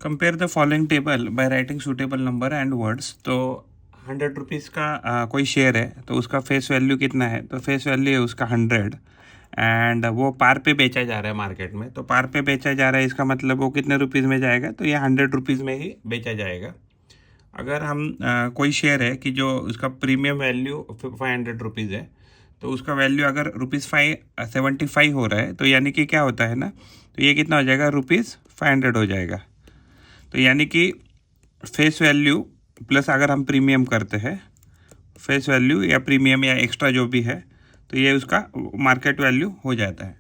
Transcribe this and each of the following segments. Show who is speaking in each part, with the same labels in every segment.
Speaker 1: Compare the following table by writing suitable number and words. तो 100 rupees का कोई share है तो उसका फेस वैल्यू कितना है, तो फेस वैल्यू है उसका 100 एंड वो पार पे बेचा जा रहा है मार्केट में। तो पार पे बेचा जा रहा है इसका मतलब वो कितने रुपीज़ में जाएगा, तो ये 100 रुपीज़ में ही बेचा जाएगा। अगर हम कोई शेयर है कि जो उसका प्रीमियम वैल्यू 500 रुपीज़ है, तो उसका वैल्यू अगर ₹575 हो रहा है, तो यानी कि क्या होता है ना, तो ये कितना हो जाएगा, ₹500 हो जाएगा। तो यानी कि फेस वैल्यू प्लस अगर हम प्रीमियम करते हैं, फेस वैल्यू या प्रीमियम या एक्स्ट्रा जो भी है, तो ये उसका मार्केट वैल्यू हो जाता है।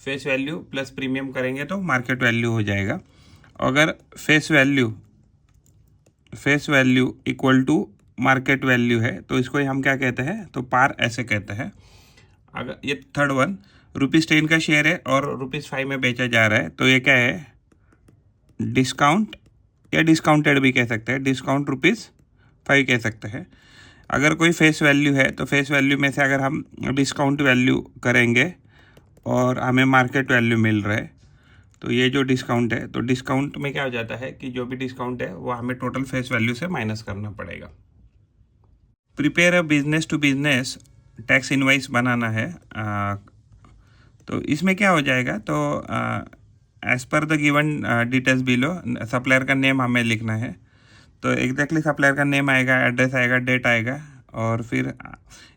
Speaker 1: फेस वैल्यू प्लस प्रीमियम करेंगे तो मार्केट वैल्यू हो जाएगा। अगर face value equal to market value है तो इसको हम क्या कहते हैं, तो पार ऐसे कहते हैं। अगर ये थर्ड वन ₹10 का शेयर है और ₹5 में बेचा जा रहा है, तो ये क्या है, डिस्काउंट या डिस्काउंटेड भी कह सकते हैं, डिस्काउंट ₹5 कह सकते हैं। अगर कोई फेस वैल्यू है तो फेस वैल्यू में से अगर हम डिस्काउंट वैल्यू करेंगे और हमें मार्केट वैल्यू मिल रहा है, तो ये जो डिस्काउंट है, तो डिस्काउंट में क्या हो जाता है कि जो भी डिस्काउंट है वो हमें टोटल फेस वैल्यू से माइनस करना पड़ेगा। Prepare a business to business tax invoice बनाना है। तो इसमें क्या हो जाएगा, तो as per the given details below supplier का नेम हमें लिखना है। तो एग्जैक्टली सप्लायर का नेम आएगा, एड्रेस आएगा, डेट आएगा, और फिर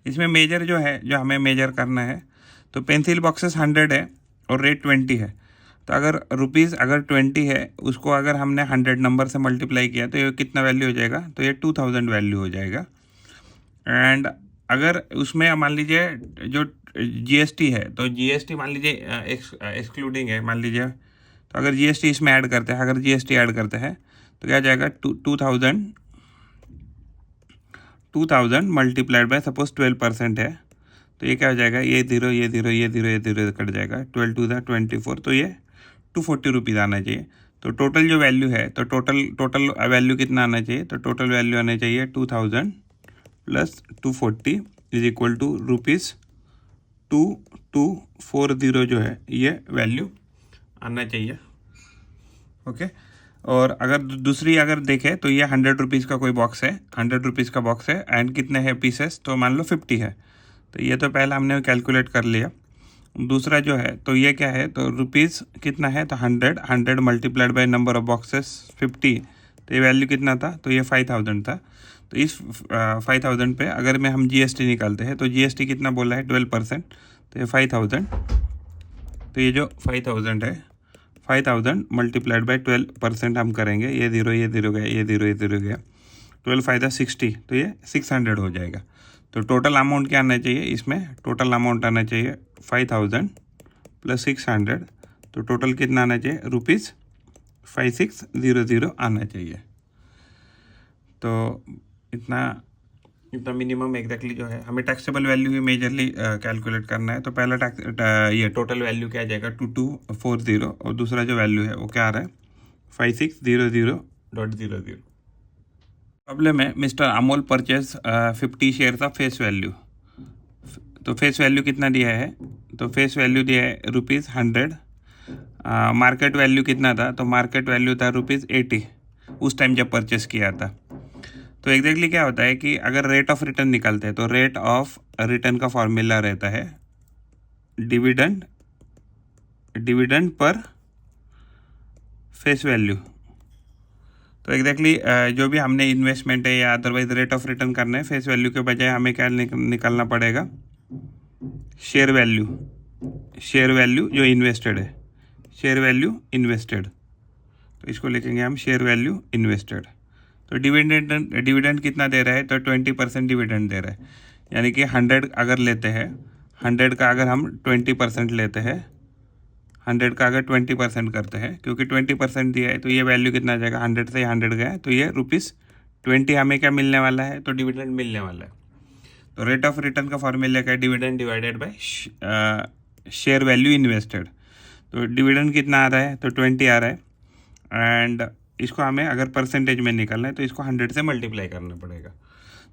Speaker 1: इसमें मेजर जो है, जो हमें मेजर करना है, तो पेंसिल बॉक्सेस 100 है और रेट 20 है। तो अगर रुपीज़ अगर 20 है, उसको अगर हमने 100 नंबर से मल्टीप्लाई किया तो ये कितना वैल्यू हो जाएगा, तो ये 2000 वैल्यू हो जाएगा। एंड अगर उसमें मान लीजिए जो जीएसटी है, तो जीएसटी मान लीजिए एक्सक्लूडिंग है मान लीजिए, तो अगर जीएसटी इसमें ऐड करते हैं, अगर जीएसटी ऐड करते हैं तो क्या जाएगा, 2000 मल्टीप्लाइड बाय सपोज 12% है, तो ये क्या हो जाएगा, ये जीरो ये जीरो ये जीरो ये जीरो कट जाएगा, 12 टू द 24, तो ये 240 रुपीज़ आना चाहिए। तो टोटल जो वैल्यू है, तो टोटल वैल्यू कितना आना चाहिए, तो टोटल वैल्यू आना चाहिए 2000 प्लस 240 इज इक्वल टू ₹2240 जो है ये वैल्यू आना चाहिए। ओके। और अगर दूसरी अगर देखें तो ये 100 रुपीज़ का कोई बॉक्स है, 100 रुपीज़ का बॉक्स है एंड कितने हैं पीसेस, तो मान लो 50 है। तो ये तो पहला हमने कैलकुलेट कर लिया। दूसरा जो है तो ये क्या है, तो रुपीज़ कितना है, तो 100 multiplied by number of boxes 50, तो ये वैल्यू कितना था, तो ये 5000 था। तो इस 5000 पे अगर में हम जीएसटी निकालते हैं, तो जीएसटी कितना बोला है, 12%, तो ये 5000, तो ये जो 5000 है, 5000 मल्टीप्लाइड बाय 12% हम करेंगे, ये जीरो ये जीरो गया, ये जीरो ये जीरो गया, 12 फायदा 60, तो ये 600 हो जाएगा। तो टोटल अमाउंट क्या आना चाहिए, इसमें टोटल अमाउंट आना चाहिए 5000 प्लस 600, तो टोटल कितना आना चाहिए, ₹5600 आना चाहिए। तो इतना मिनिमम एग्जैक्टली जो है हमें टैक्सेबल वैल्यू ही मेजरली कैलकुलेट करना है। तो पहला टैक्स ये टोटल वैल्यू क्या आ जाएगा, 2240, और दूसरा जो वैल्यू है वो क्या आ रहा है, 5600.00। प्रॉब्लम है, mister Amol purchase 50 shares of face value. तो फेस वैल्यू कितना दिया है, तो फेस वैल्यू दिया है ₹100। मार्केट वैल्यू कितना था, तो मार्केट वैल्यू था ₹80 उस टाइम जब परचेस किया था। तो एग्जैक्टली क्या होता है कि अगर रेट ऑफ रिटर्न निकालते हैं, तो रेट ऑफ रिटर्न का फॉर्मूला रहता है डिविडेंड पर फेस वैल्यू। तो एग्जैक्टली जो भी हमने इन्वेस्टमेंट है या अदरवाइज रेट ऑफ रिटर्न करना है, फेस वैल्यू के बजाय हमें क्या निकालना पड़ेगा, शेयर वैल्यू जो इन्वेस्टेड है, शेयर वैल्यू इन्वेस्टेड। तो इसको लिखेंगे हम शेयर वैल्यू इन्वेस्टेड। तो डिविडेंड कितना दे रहा है, तो 20% डिविडेंड दे रहा है। यानी कि 100 अगर लेते हैं, 100 का अगर हम 20% लेते हैं, 100 का अगर 20% करते हैं, क्योंकि 20% दिया है तो ये वैल्यू कितना आ जाएगा, 100 से 100 गया, तो ये ₹20 हमें क्या मिलने वाला है, तो डिविडेंड मिलने वाला है। तो रेट ऑफ रिटर्न का फॉर्मूला क्या है, dividend divided bye share value invested. तो डिविडेंड कितना आ रहा है, तो 20 आ रहा है, एंड इसको हमें अगर परसेंटेज में निकालना है तो इसको 100 से मल्टीप्लाई करना पड़ेगा।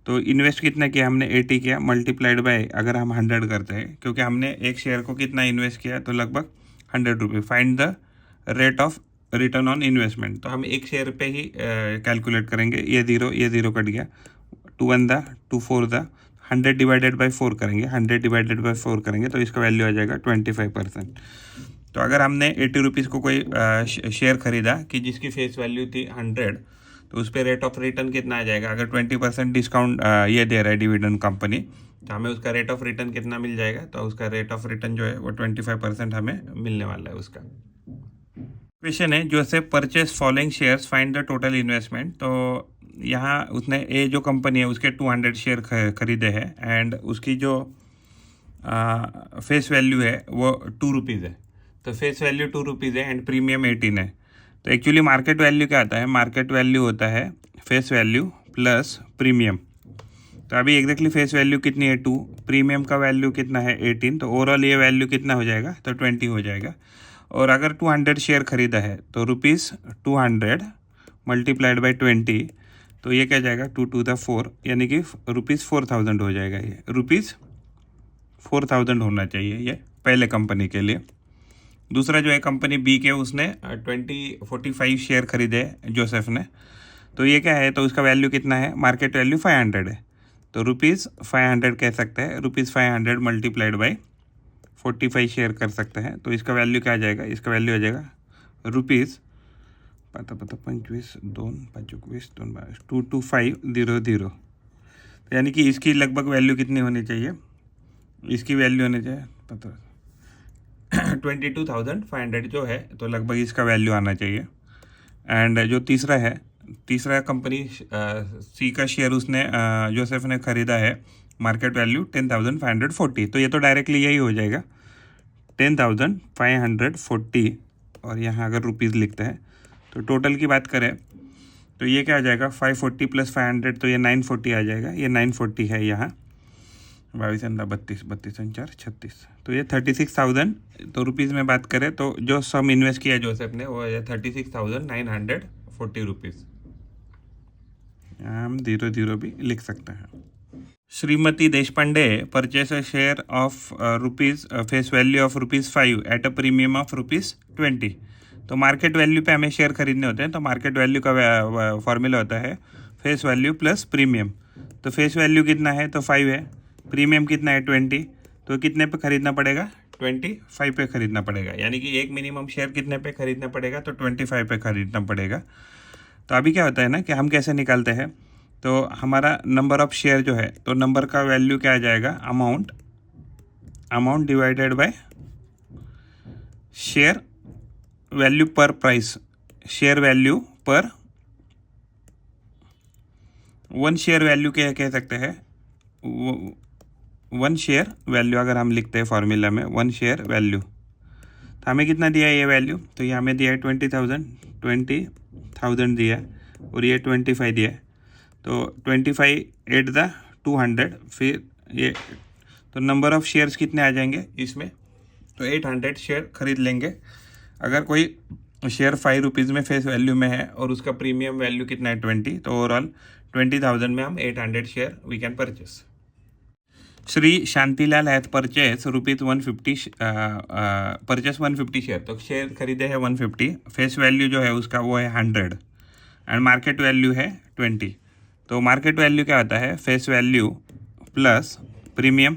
Speaker 1: तो इन्वेस्ट कितना किया हमने, 80 किया, मल्टीप्लाइड बाय अगर हम 100 करते हैं, क्योंकि हमने एक शेयर को कितना इन्वेस्ट किया, तो लगभग 100 रुपये। Find the rate of return on investment. तो हम एक शेयर पे ही कैलकुलेट करेंगे। ये ज़ीरो कट गया, 2 1 दा 2 4 दा 100 डिवाइडेड बाई 4 करेंगे, 100 डिवाइडेड बाई 4 करेंगे तो इसका वैल्यू आ जाएगा 25%। तो अगर हमने 80 रुपीज़ को कोई शेयर खरीदा कि जिसकी फेस वैल्यू थी 100, तो उस पर रेट ऑफ रिटर्न कितना आ जाएगा? अगर 20% डिस्काउंट ये दे रहा है डिविडेंड कंपनी, तो हमें उसका रेट ऑफ रिटर्न कितना मिल जाएगा? तो उसका रेट ऑफ रिटर्न जो है वो 25% हमें मिलने वाला है उसका। क्वेश्चन है जो से purchase following shares, find the total investment. तो यहाँ उसने ये जो कंपनी है उसके 200 शेयर खरीदे हैं एंड उसकी जो फेस वैल्यू है वो 2 रुपीज़ है। तो फेस वैल्यू 2 रुपीज़ है एंड प्रीमियम 18 है। तो एक्चुअली मार्केट वैल्यू क्या आता है? मार्केट वैल्यू होता है फेस वैल्यू प्लस प्रीमियम। तो अभी एग्जैक्टली फेस वैल्यू कितनी है? 2, प्रीमियम का वैल्यू कितना है? 18। तो ओवरऑल ये वैल्यू कितना हो जाएगा? तो 20 हो जाएगा। और अगर 200 शेयर खरीदा है तो ₹200 मल्टीप्लाइड बाई 20, तो ये क्या जाएगा? 2 2 दा 4, यानी कि ₹4000 हो जाएगा। ये ₹4000 होना चाहिए ये पहले कंपनी के लिए। दूसरा जो है कंपनी बी के, उसने 45 शेयर खरीदे जोसेफ ने। तो ये क्या है? तो उसका वैल्यू कितना है? मार्केट वैल्यू 500 है। तो ₹500 कह सकते हैं। ₹500 मल्टीप्लाइड बाई 45 शेयर कर सकते हैं। तो इसका वैल्यू क्या आ जाएगा? इसका वैल्यू आ जाएगा ₹25,2 यानी कि इसकी लगभग वैल्यू कितनी होनी चाहिए? इसकी वैल्यू होनी चाहिए 22,500 जो है, तो लगभग इसका वैल्यू आना चाहिए। एंड जो तीसरा कंपनी सी का शेयर उसने जोसेफ ने खरीदा है, मार्केट वैल्यू 10,540। तो ये तो डायरेक्टली यही हो जाएगा 10,540। और यहाँ अगर रुपीज़ लिखते हैं तो टोटल की बात करें तो ये क्या आ जाएगा? 540 प्लस 500, तो ये 940 आ जाएगा। ये 940 है यहाँ। 22 32 32 4 36, तो ये 36,000। तो रुपीज़ में बात करें तो जो सम इन्वेस्ट किया जोसेफ ने वो है 36,940 रुपीज़। हम 00 भी लिख सकते हैं। Shrimati Deshpande purchase a share of rupees face value of ₹5 at a premium of ₹20। तो मार्केट वैल्यू पे हमें शेयर खरीदने होते हैं। तो मार्केट वैल्यू का फॉर्मूला होता है फेस वैल्यू प्लस प्रीमियम। तो फेस वैल्यू कितना है? तो 5 है। प्रीमियम कितना है? 20। तो कितने पे खरीदना पड़ेगा? 25 पे खरीदना पड़ेगा। यानी कि एक मिनिमम शेयर कितने पे खरीदना पड़ेगा? तो 25 पे खरीदना पड़ेगा। तो अभी क्या होता है ना कि हम कैसे निकालते हैं? तो हमारा नंबर ऑफ शेयर जो है, तो नंबर का वैल्यू क्या आ जाएगा? Amount divided by share value पर प्राइस। शेयर वैल्यू पर 1 शेयर वैल्यू क्या कह सकते हैं? 1 शेयर वैल्यू अगर हम लिखते हैं फॉर्मूला में 1 शेयर वैल्यू, तो हमें कितना दिया है ये वैल्यू? तो ये हमें दिया है 20,000 दिया है और ये 25 दिया है। तो 25 8 द 200, फिर ये, तो नंबर ऑफ शेयर्स कितने आ जाएंगे इसमें? तो 800 शेयर खरीद लेंगे। अगर कोई शेयर 5 रुपीज़ में फेस वैल्यू में है और उसका प्रीमियम वैल्यू कितना है? 20। तो ओवरऑल 20,000 में हम 800 share we can purchase. Shri Shantilal hath purchase ₹150 purchase 150 share. तो शेयर खरीदे हैं 150। फेस वैल्यू जो है उसका वो है 100 एंड मार्केट वैल्यू है 20। तो मार्केट वैल्यू क्या होता है? Face value plus premium.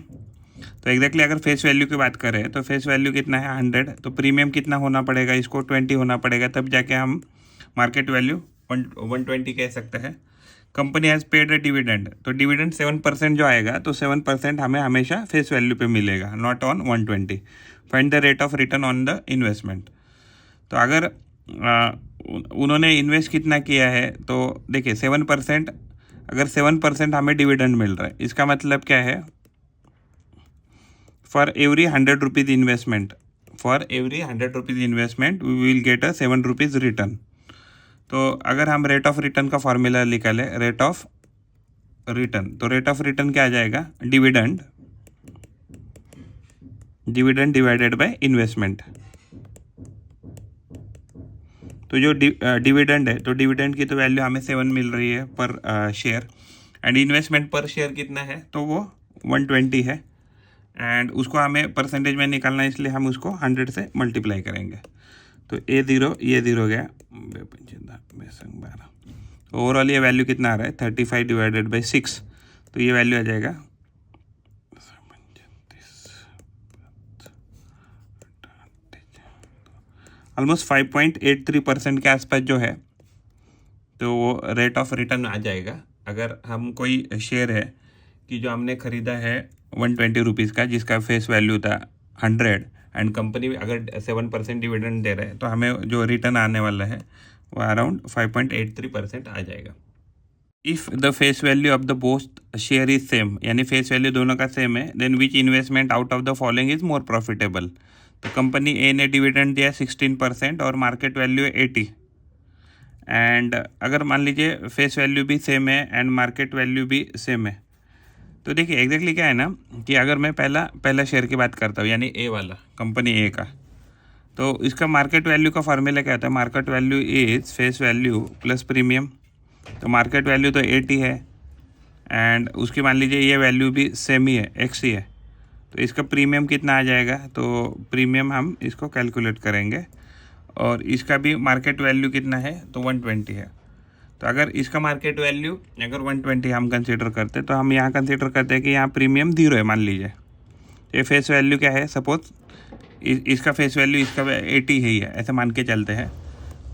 Speaker 1: तो एग्जैक्टली अगर फेस वैल्यू की बात करें तो फेस वैल्यू कितना है? 100। तो प्रीमियम कितना होना पड़ेगा? इसको 20 होना पड़ेगा, तब जाके हम मार्केट वैल्यू 120 कह सकते हैं। Company has paid a dividend. तो डिविडेंड 7% जो आएगा, तो 7% हमें हमेशा फेस वैल्यू पे मिलेगा, not on 120। Find the rate of return on the investment. तो अगर उन्होंने इन्वेस्ट कितना किया है, तो देखिए 7%, अगर 7% हमें डिविडेंड मिल रहा है, इसका मतलब क्या है? For every 100 rupees investment, we will get a 7 rupees return. तो अगर हम रेट ऑफ रिटर्न का फॉर्मूला निकालें, रेट ऑफ रिटर्न, तो रेट ऑफ रिटर्न क्या आ जाएगा? Dividend divided by investment. तो जो डिविडेंड है, तो डिविडेंड की तो वैल्यू हमें 7 मिल रही है पर शेयर, एंड इन्वेस्टमेंट पर शेयर कितना है? तो वो 120 है एंड उसको हमें परसेंटेज में निकालना है, इसलिए हम उसको 100 से मल्टीप्लाई करेंगे। तो ये ज़ीरो गया, ओवरऑल ये वैल्यू कितना आ रहा है 35 डिवाइडेड बाई 6, तो ये वैल्यू आ जाएगा ऑलमोस्ट 5.83% के आसपास जो है, तो वो रेट ऑफ रिटर्न आ जाएगा। अगर हम कोई शेयर है कि जो हमने ख़रीदा है 120 रुपीज़ का, जिसका फेस वैल्यू था 100, एंड कंपनी अगर 7% डिविडेंड दे रहे हैं, तो हमें जो रिटर्न आने वाला है वो अराउंड 5.83% आ जाएगा। If the face value of the both share is same, यानी फेस वैल्यू दोनों का सेम है, then which investment out of the following is more profitable. तो कंपनी ए ने डिविडेंड दिया 16% और मार्केट वैल्यू 80, एंड अगर मान लीजिए फेस वैल्यू भी सेम है एंड मार्केट वैल्यू भी सेम है, तो देखिए एग्जैक्टली क्या है ना कि अगर मैं पहला शेयर की बात करता हूँ, यानी ए वाला, कंपनी ए का, तो इसका मार्केट वैल्यू का फार्मूला क्या होता है, market value is face value plus premium. तो मार्केट वैल्यू तो 80 है एंड उसकी मान लीजिए ये वैल्यू भी सेम ही है, एक्स ही है, तो इसका प्रीमियम कितना आ जाएगा, तो प्रीमियम हम इसको कैलकुलेट करेंगे, और इसका भी मार्केट वैल्यू कितना है, तो 120 है। तो अगर इसका मार्केट वैल्यू अगर 120 हम कंसीडर करते, तो हम यहाँ कंसीडर करते हैं कि यहाँ प्रीमियम 0 है, मान लीजिए। ये फेस वैल्यू क्या है, सपोज इसका फेस वैल्यू इसका 80 ही है, ऐसे मान के चलते हैं।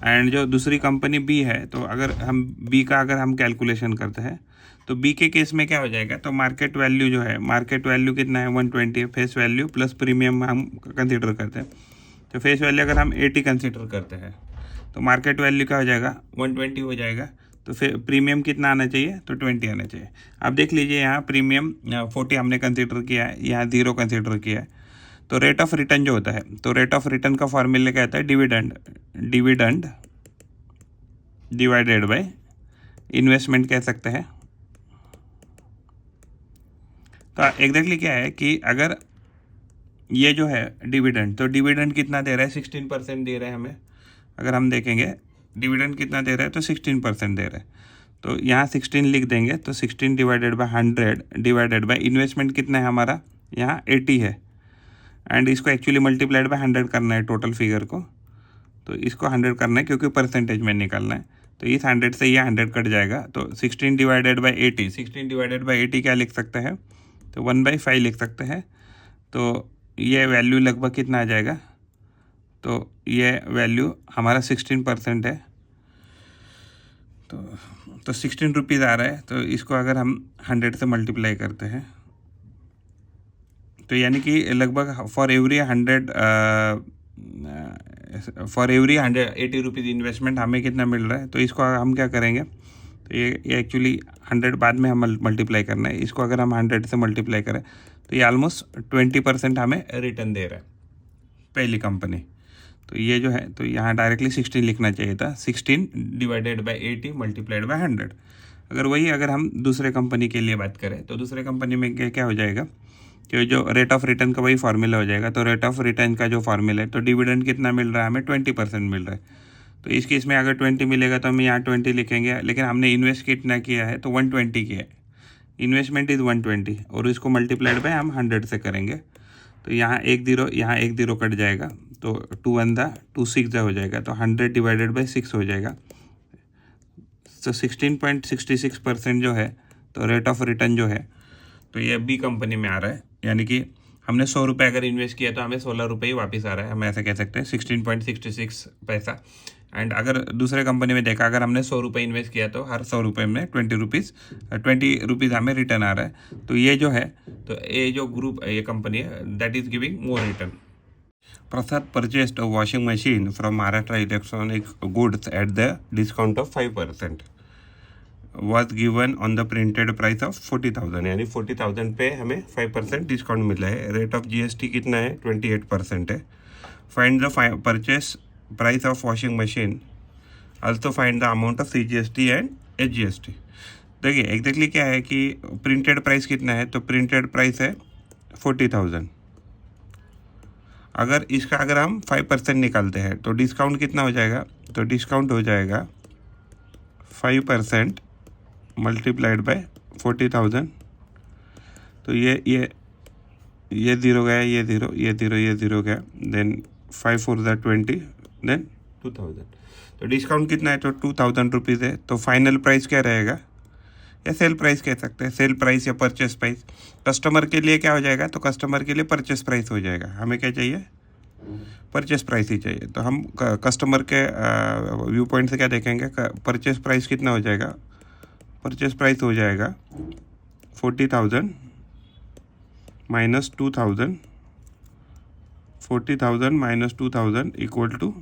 Speaker 1: एंड जो दूसरी कंपनी बी है, तो अगर हम बी का अगर हम कैलकुलेशन करते हैं, तो बी के केस में क्या हो जाएगा, तो मार्केट वैल्यू जो है, मार्केट वैल्यू कितना है 120 है, फेस वैल्यू प्लस प्रीमियम हम कंसीडर करते हैं। तो फेस वैल्यू अगर हम 80 कंसीडर करते हैं, तो मार्केट वैल्यू क्या हो जाएगा 120 हो जाएगा, तो फिर प्रीमियम कितना आना चाहिए, तो 20 आना चाहिए। आप देख लीजिए यहाँ प्रीमियम 40 हमने कंसीडर किया है, यहाँ 0 कंसीडर किया है। तो रेट ऑफ रिटर्न जो होता है, तो रेट ऑफ रिटर्न का फॉर्मूला क्या होता है, डिविडेंड डिवाइडेड बाय इन्वेस्टमेंट कह सकते हैं। तो एग्जैक्टली क्या है कि अगर ये जो है डिविडेंड, तो डिविडेंड कितना दे रहा है, 16% दे रहा है हमें। अगर हम देखेंगे डिविडेंड कितना दे रहा है, तो 16% दे रहा है, तो यहाँ 16 लिख देंगे, तो 16 divided by 100 divided by investment कितना है हमारा, यहाँ 80 है, एंड इसको एक्चुअली मल्टीप्लाइड बाय 100 करना है टोटल फिगर को, तो इसको 100 करना है क्योंकि परसेंटेज में निकालना है। तो इस 100 से ये 100 कट जाएगा, तो 16 डिवाइडेड बाई 80, 16 डिवाइडेड बाई 80 क्या लिख सकते हैं, तो 1/5 लिख सकते हैं। तो ये वैल्यू लगभग कितना आ जाएगा, तो ये वैल्यू हमारा 16% है, तो 16 रुपीज़ आ रहा है। तो इसको अगर हम 100 से मल्टीप्लाई करते हैं, तो यानी कि लगभग फॉर एवरी 180 रुपीज़ इन्वेस्टमेंट हमें कितना मिल रहा है। तो इसको हम क्या करेंगे, तो ये एक्चुअली 100 बाद में हम मल्टीप्लाई करना है, इसको अगर हम 100 से मल्टीप्लाई करें, तो ये ऑलमोस्ट 20% हमें रिटर्न दे रहा है पहली कंपनी। तो ये जो है, तो यहाँ डायरेक्टली 16 लिखना चाहिए था, 16 डिवाइडेड बाई 80 मल्टीप्लाइड बाई 100। अगर हम दूसरे कंपनी के लिए बात करें, तो दूसरे कंपनी में क्या हो जाएगा कि जो रेट ऑफ रिटर्न का वही फार्मूला हो जाएगा। तो रेट ऑफ रिटर्न का जो फार्मूला है, तो डिविडेंड कितना मिल रहा है हमें, 20% मिल रहा है। तो इस केस में अगर 20 मिलेगा तो हम यहाँ 20 लिखेंगे, लेकिन हमने इन्वेस्ट कितना किया है, तो 120 किया है, इन्वेस्टमेंट इज़ 120, और इसको मल्टीप्लाइड बाय हम 100 से करेंगे। तो यहाँ एक जीरो कट जाएगा, तो 2 1 2 6 हो जाएगा, तो 100 डिवाइडेड बाई 6 हो जाएगा। तो 16.66% जो है, तो रेट ऑफ रिटर्न जो है, तो ये बी कंपनी में आ रहा है, यानी कि हमने 100 रुपये अगर इन्वेस्ट किया तो हमें 16 रुपये ही वापस आ रहा है, हम ऐसे कह सकते हैं 16.66 पैसा। एंड अगर दूसरे कंपनी में देखा, अगर हमने 100 रुपये इन्वेस्ट किया तो हर 100 रुपये में 20 रुपीज़ हमें रिटर्न आ रहा है। तो ये जो है, तो ये जो ग्रुप ये कंपनी है, that is giving more return. Prasad purchased a washing machine from Maharashtra Electronic Goods at the discount of 5%. Was given on the printed price of 40,000, यानी 40,000 पे हमें 5% डिस्काउंट मिला है। रेट ऑफ GST कितना है, 28% है। Find the purchase price of washing machine, also find the amount of CGST and HGST। देखिए exactly क्या है कि प्रिंटेड प्राइस कितना है, तो प्रिंटेड प्राइस है 40,000। अगर हम 5% निकालते हैं, तो डिस्काउंट कितना हो जाएगा, तो डिस्काउंट हो जाएगा 5% मल्टीप्लाइड बाय 40,000। तो ये 0 गया, ये 0 गया, देन 5 4 20, देन 2000। तो डिस्काउंट कितना है, तो 2000 रुपीज़ है। तो फाइनल प्राइस क्या रहेगा, या सेल प्राइस कह सकते हैं, सेल प्राइस या परचेस प्राइस। कस्टमर के लिए क्या हो जाएगा, तो कस्टमर के लिए परचेस प्राइस हो जाएगा। हमें क्या चाहिए, परचेस प्राइस ही चाहिए। तो हम कस्टमर के व्यू पॉइंट से क्या देखेंगे, परचेस प्राइस कितना हो जाएगा, परचेस प्राइस हो जाएगा 40,000 माइनस 2000, 40,000 माइनस 2000 इक्वल टू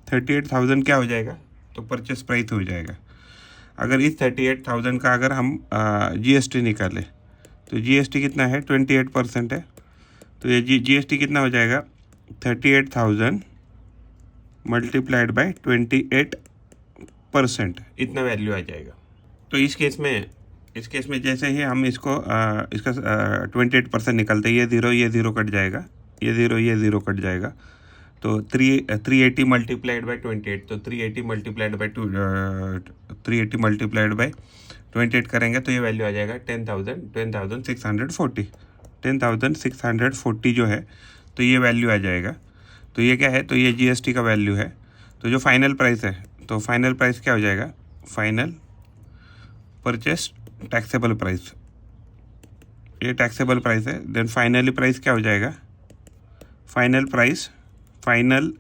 Speaker 1: 38,000 क्या हो जाएगा, तो परचेस प्राइस हो जाएगा। अगर इस 38,000 का अगर हम जीएसटी निकालें तो जीएसटी कितना है, 28% है। तो ये जीएसटी कितना हो जाएगा, 38,000 मल्टीप्लाइड बाय 28%, इतना वैल्यू आ जाएगा। तो इस केस में जैसे ही हम इसको इसका 28% निकालते हैं, ये ज़ीरो कट जाएगा, ये ज़ीरो कट जाएगा। तो 380 मल्टीप्लाइड बाय 28, तो 380 मल्टीप्लाइड बाय 28 करेंगे तो ये वैल्यू आ जाएगा 10,640, 10,640 जो है, तो ये वैल्यू आ जाएगा। तो ये क्या है, तो ये जीएसटी का वैल्यू है। तो जो फाइनल प्राइस है, तो फाइनल प्राइस क्या हो जाएगा, फाइनल परचेस टैक्सेबल प्राइस, ये टैक्सेबल प्राइस है। देन फाइनली प्राइस क्या हो जाएगा, final price, final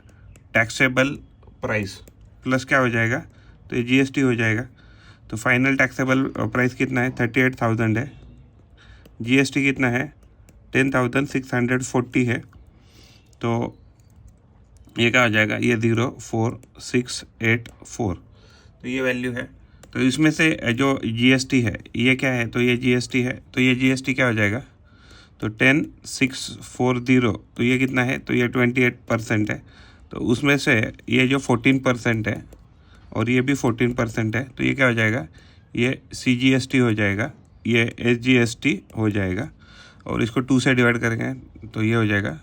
Speaker 1: taxable price plus क्या हो जाएगा, तो ये जीएसटी हो जाएगा। तो फाइनल टैक्सेबल प्राइस कितना है, 38,000 है, जीएसटी कितना है, 10,640 है। तो ये क्या हो जाएगा, ये 04684, तो ये वैल्यू है। तो इसमें से जो जीएसटी है ये क्या है, तो ये जीएसटी है, तो ये जीएसटी क्या हो जाएगा, तो 10,640, तो ये कितना है, तो ये 28% है। तो उसमें से ये जो 14% है और ये भी 14% है, तो ये क्या हो जाएगा, ये सीजीएसटी हो जाएगा, ये एसजीएसटी हो जाएगा। और इसको 2 से डिवाइड करेंगे तो ये हो जाएगा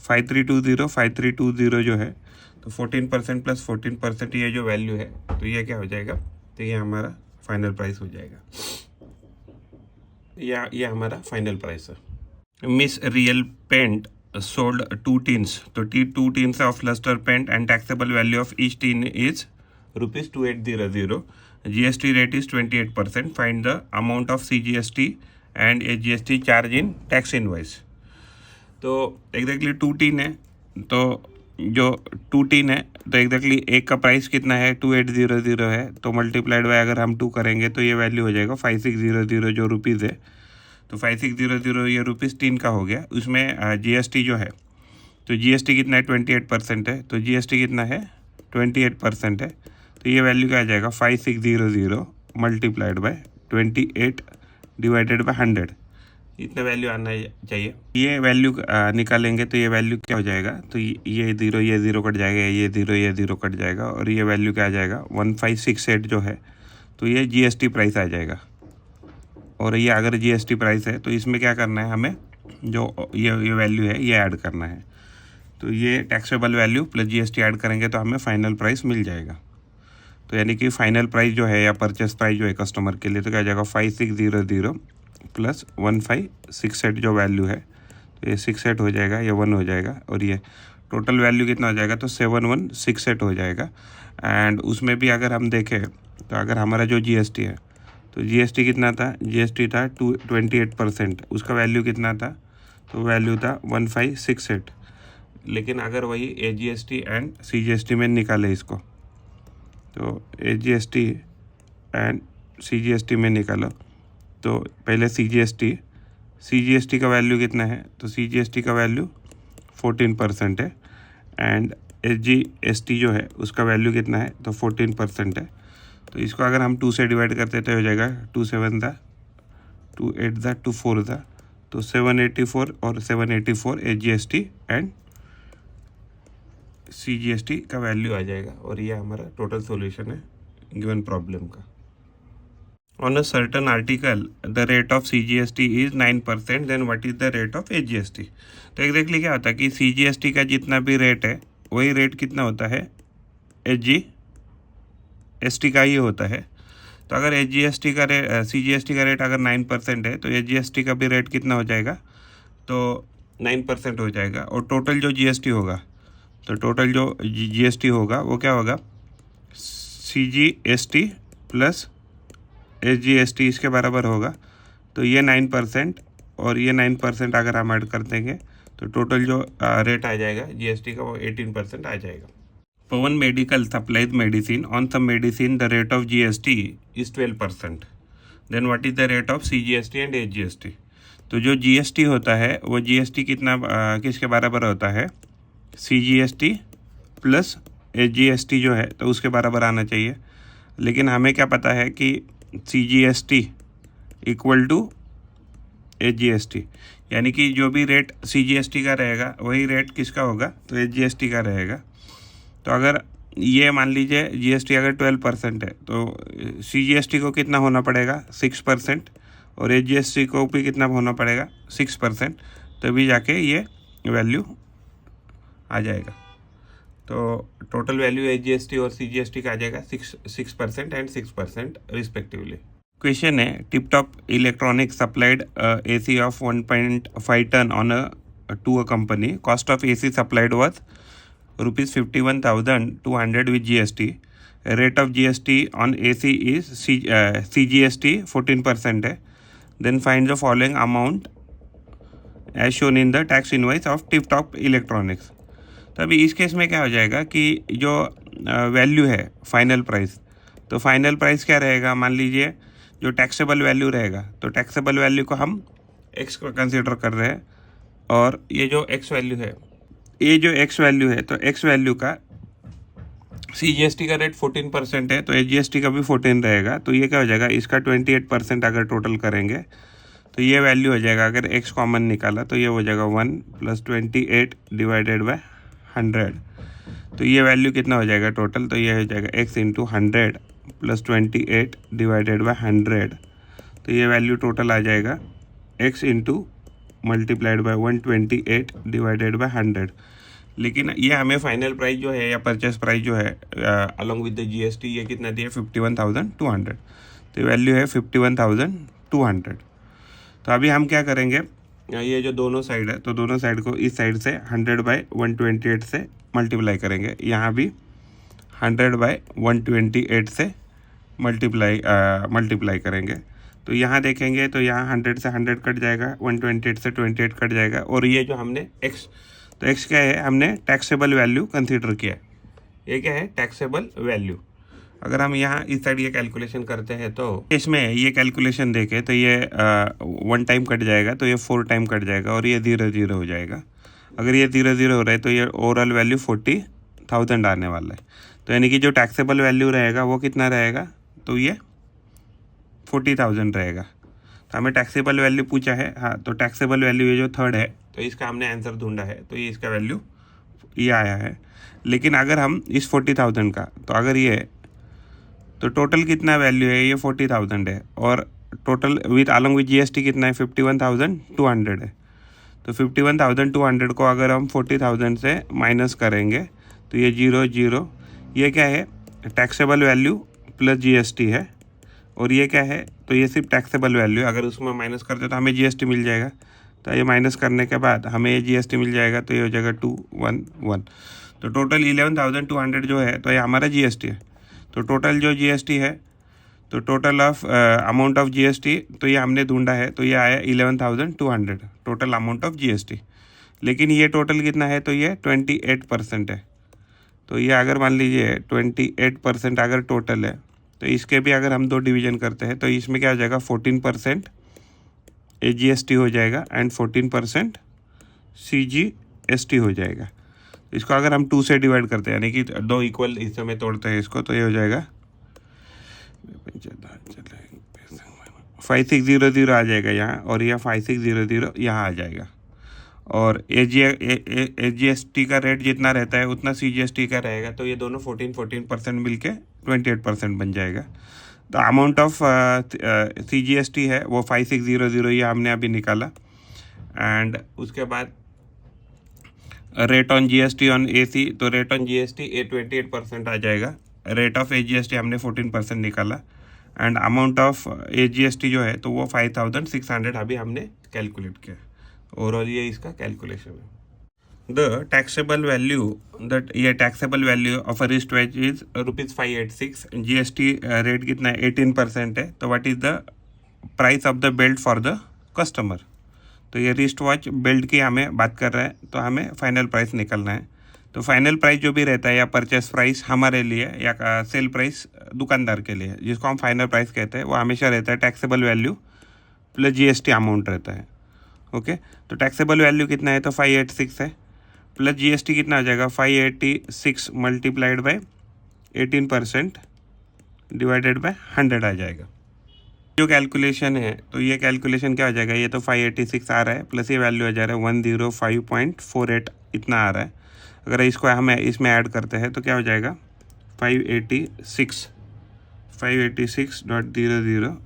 Speaker 1: 5320 जो है, तो 14% प्लस 14% ये जो वैल्यू है, तो ये क्या हो जाएगा, तो ये हमारा फाइनल प्राइस हो जाएगा, या ये हमारा फाइनल प्राइस है। Miss Real paint sold 2 tins, तो 2 tins of lustre paint and taxable value of each tin is ₹2800, GST rate is 28%, find the amount of CGST and AGST charge in tax invoice. तो exactly 2 tin है, तो जो 2 tin है तो exactly एक का price कितना है, 2800 है। तो मल्टीप्लाइड बाय अगर हम 2 करेंगे तो ये वैल्यू हो जाएगा 5600 जो रुपीज़ है। तो 5600 ये ₹3 का हो गया। उसमें जीएसटी जो है, तो जीएसटी कितना है, 28% है। तो जीएसटी कितना है, 28% है। तो ये वैल्यू क्या आ जाएगा, 5600 मल्टीप्लाइड बाय 28 डिवाइडेड बाय 100, इतना वैल्यू आना चाहिए। ये वैल्यू निकालेंगे तो ये वैल्यू क्या हो जाएगा, तो ये ज़ीरो कट जाएगा, ये ज़ीरो कट जाएगा, और ये वैल्यू क्या आ जाएगा, 1568 जो है, तो ये जीएसटी प्राइस आ जाएगा। और ये अगर जीएसटी प्राइस है तो इसमें क्या करना है, हमें जो ये वैल्यू है ये ऐड करना है। तो ये taxable value plus GST add करेंगे तो हमें फाइनल प्राइस मिल जाएगा। तो यानी कि फाइनल प्राइस जो है या परचेस प्राइस जो है कस्टमर के लिए, तो क्या आ जाएगा, 5600 प्लस 1568 जो वैल्यू है, तो ये 68 हो जाएगा, ये 1 हो जाएगा, और ये टोटल वैल्यू कितना हो जाएगा, तो 7168 हो जाएगा। एंड उसमें भी अगर हम देखें तो अगर हमारा जो जीएसटी है, तो जीएसटी कितना था, जीएसटी था 28%, उसका वैल्यू कितना था, तो वैल्यू था 1568। लेकिन अगर वही एजीएसटी एंड सीजीएसटी में निकाले इसको, तो एजीएसटी एंड सीजीएसटी में निकालो, तो पहले सीजीएसटी का वैल्यू कितना है, तो सीजीएसटी का वैल्यू 14% है, एंड एसजीएसटी जो है उसका वैल्यू कितना है, तो 14% है। तो इसको अगर हम 2 से डिवाइड करते तो हो जाएगा 2 7 दा 2 8 दा 2 4 दा, तो 784 और 784 एजीएसटी एंड सीजीएसटी का वैल्यू आ जाएगा। और ये हमारा टोटल सॉल्यूशन है गिवन प्रॉब्लम का। On a certain article, the rate of CGST is 9%, then what is the rate of AGST? तो एग्जैक्टली क्या होता है कि CGST का जितना भी रेट है वही रेट कितना होता है, AGST का ही होता है। तो अगर AGST का रेट, CGST का रेट अगर 9% है तो AGST का भी रेट कितना हो जाएगा, तो 9% हो जाएगा। और टोटल जो GST होगा, तो टोटल जो GST होगा वो क्या होगा, CGST प्लस SGST इसके बराबर होगा। तो ये 9% और ये 9% अगर हम ऐड कर देंगे तो टोटल जो रेट आ जाएगा GST का वो 18% आ जाएगा। Pawan medical supplies medicine, on some medicine the rate of GST is 12%। Then what is the rate of CGST and SGST। तो जो GST होता है वो GST कितना किसके बराबर होता है, CGST प्लस SGST जो है तो उसके बराबर आना चाहिए। लेकिन हमें क्या पता है कि CGST इक्वल टू SGST, यानी कि जो भी रेट CGST का रहेगा वही रेट किसका होगा, तो SGST का रहेगा। तो अगर ये मान लीजिए GST अगर 12% है तो CGST को कितना होना पड़ेगा, 6%, और SGST को भी कितना होना पड़ेगा, 6%, तभी जाके ये वैल्यू आ जाएगा। तो टोटल वैल्यू SGST और CGST का आ जाएगा 6% एंड 6% रिस्पेक्टिवली। क्वेश्चन है, tip top electronics supplied AC of 1.5 ton on to a company. Cost of AC supplied was ₹51,200 with GST. Rate of GST on AC is CGST 14% है। Then find the following amount as shown in the tax invoice of tip top electronics. तो अभी इस case में क्या हो जाएगा कि जो वैल्यू है फाइनल प्राइस, तो फाइनल प्राइस क्या रहेगा, मान लीजिए जो टैक्सेबल वैल्यू रहेगा तो टैक्सेबल वैल्यू को हम x को कंसीडर कर रहे हैं, और ये जो x वैल्यू है, ये जो x वैल्यू है तो x वैल्यू का CGST का रेट 14% है तो SGST का भी 14 रहेगा। तो ये क्या हो जाएगा, इसका 28% अगर टोटल करेंगे तो ये वैल्यू हो जाएगा, अगर x कॉमन निकाला तो ये हो जाएगा 1 + 28 डिवाइडेड बाय 100। तो ये वैल्यू कितना हो जाएगा टोटल, तो ये हो जाएगा x × 100 + 28 डिवाइडेड बाय 100। तो ये वैल्यू टोटल आ जाएगा x × multiplied by 128 divided by 100। लेकिन ये हमें फाइनल प्राइस जो है या परचेस प्राइस जो है अलॉन्ग विद द GST ये कितना दिया, 51,200। तो ये वैल्यू है 51,200। तो अभी हम क्या करेंगे, ये जो दोनों साइड है तो दोनों साइड को इस साइड से 100/128 से मल्टीप्लाई करेंगे, यहाँ भी 100/128 से मल्टीप्लाई करेंगे। तो यहाँ देखेंगे तो यहाँ 100 से 100 कट जाएगा, 128 से 28 कट जाएगा, और ये जो हमने x, तो x क्या है, हमने टैक्सेबल वैल्यू कंसीडर किया है। ये क्या है, टैक्सेबल वैल्यू। अगर हम यहाँ इस साइड ये कैलकुलेशन करते हैं तो इसमें ये कैलकुलेशन देखें तो ये 1 टाइम कट जाएगा, तो ये 4 टाइम कट जाएगा, और ये 0 हो जाएगा। अगर ये 0 हो रहा है तो ये ओवरऑल वैल्यू 40,000 आने वाला है। तो यानी कि जो टैक्सेबल वैल्यू रहेगा वो कितना रहेगा, तो ये 40,000 रहेगा। तो हमें टैक्सेबल वैल्यू पूछा है, हाँ, तो टैक्सेबल वैल्यू ये जो थर्ड है तो इसका हमने आंसर ढूंढा है, तो ये इसका वैल्यू ये आया है। लेकिन अगर हम इस 40,000 का, तो अगर ये, तो टोटल कितना वैल्यू है, ये 40,000 है, और total with along with GST कितना है, 51,200 है। तो 51,200 को अगर हम 40,000 से माइनस करेंगे तो ये 0, ये क्या है, टैक्सेबल वैल्यू प्लस GST है, और ये क्या है, तो ये सिर्फ टैक्सेबल वैल्यू। अगर उसमें माइनस करते तो हमें GST मिल जाएगा, तो ये माइनस करने के बाद हमें ये GST मिल जाएगा, तो ये हो जाएगा 211। तो टोटल 11,200 जो है तो ये हमारा GST है। तो टोटल जो GST है, तो total of amount of GST तो ये हमने ढूंढा है, तो ये आया 11,200 टोटल अमाउंट ऑफ GST। लेकिन ये टोटल कितना है, तो ये 28% है। तो ये अगर मान लीजिए 28% अगर टोटल है, तो इसके भी अगर हम 2 डिवीजन करते हैं तो इसमें क्या हो जाएगा, 14% SGST हो जाएगा एंड 14% CGST हो जाएगा। इसको अगर हम 2 से डिवाइड करते हैं, यानी कि 2 इक्वल हिस्से में तोड़ते हैं इसको, तो ये हो जाएगा 5600 आ जाएगा यहाँ, और यह 5600 यहाँ आ जाएगा। और SGST का रेट जितना रहता है उतना CGST का रहेगा, तो ये दोनों 14% मिल के 28% बन जाएगा। तो अमाउंट ऑफ CGST है वो 5600 ये हमने अभी निकाला। एंड उसके बाद rate on GST on AC, तो रेट ऑन GST 28% आ जाएगा। रेट ऑफ SGST हमने 14% निकाला, एंड अमाउंट ऑफ SGST जो है तो वो 5,600 अभी हमने कैलकुलेट किया। ओवरऑल ये इसका कैलकुलेशन है। द टैक्सेबल वैल्यू दैट ये taxable value of a wrist watch is ₹586। GST rate कितना है? 18% है। तो what is the price of the belt for the customer? तो ये रिस्ट वॉच बेल्ट की हमें बात कर रहा है, तो हमें फाइनल प्राइस निकलना है। तो फाइनल प्राइस जो भी रहता है या परचेस प्राइस हमारे लिए या सेल प्राइस दुकानदार के लिए, जिसको हम फाइनल प्राइस कहते हैं, वो हमेशा रहता है taxable value plus GST amount रहता है। ओके, तो टैक्सेबल वैल्यू कितना है? तो 586 है, प्लस GST कितना आ जाएगा? 586 मल्टीप्लाइड बाय 18% डिवाइडेड बाय 100 आ जाएगा। जो कैलकुलेशन है, तो ये कैलकुलेशन क्या हो जाएगा? ये तो 586 आ रहा है, प्लस ये वैल्यू आ जा रहा है 105.48 इतना आ रहा है। अगर इसको हम इसमें ऐड करते हैं तो क्या हो जाएगा? 586.00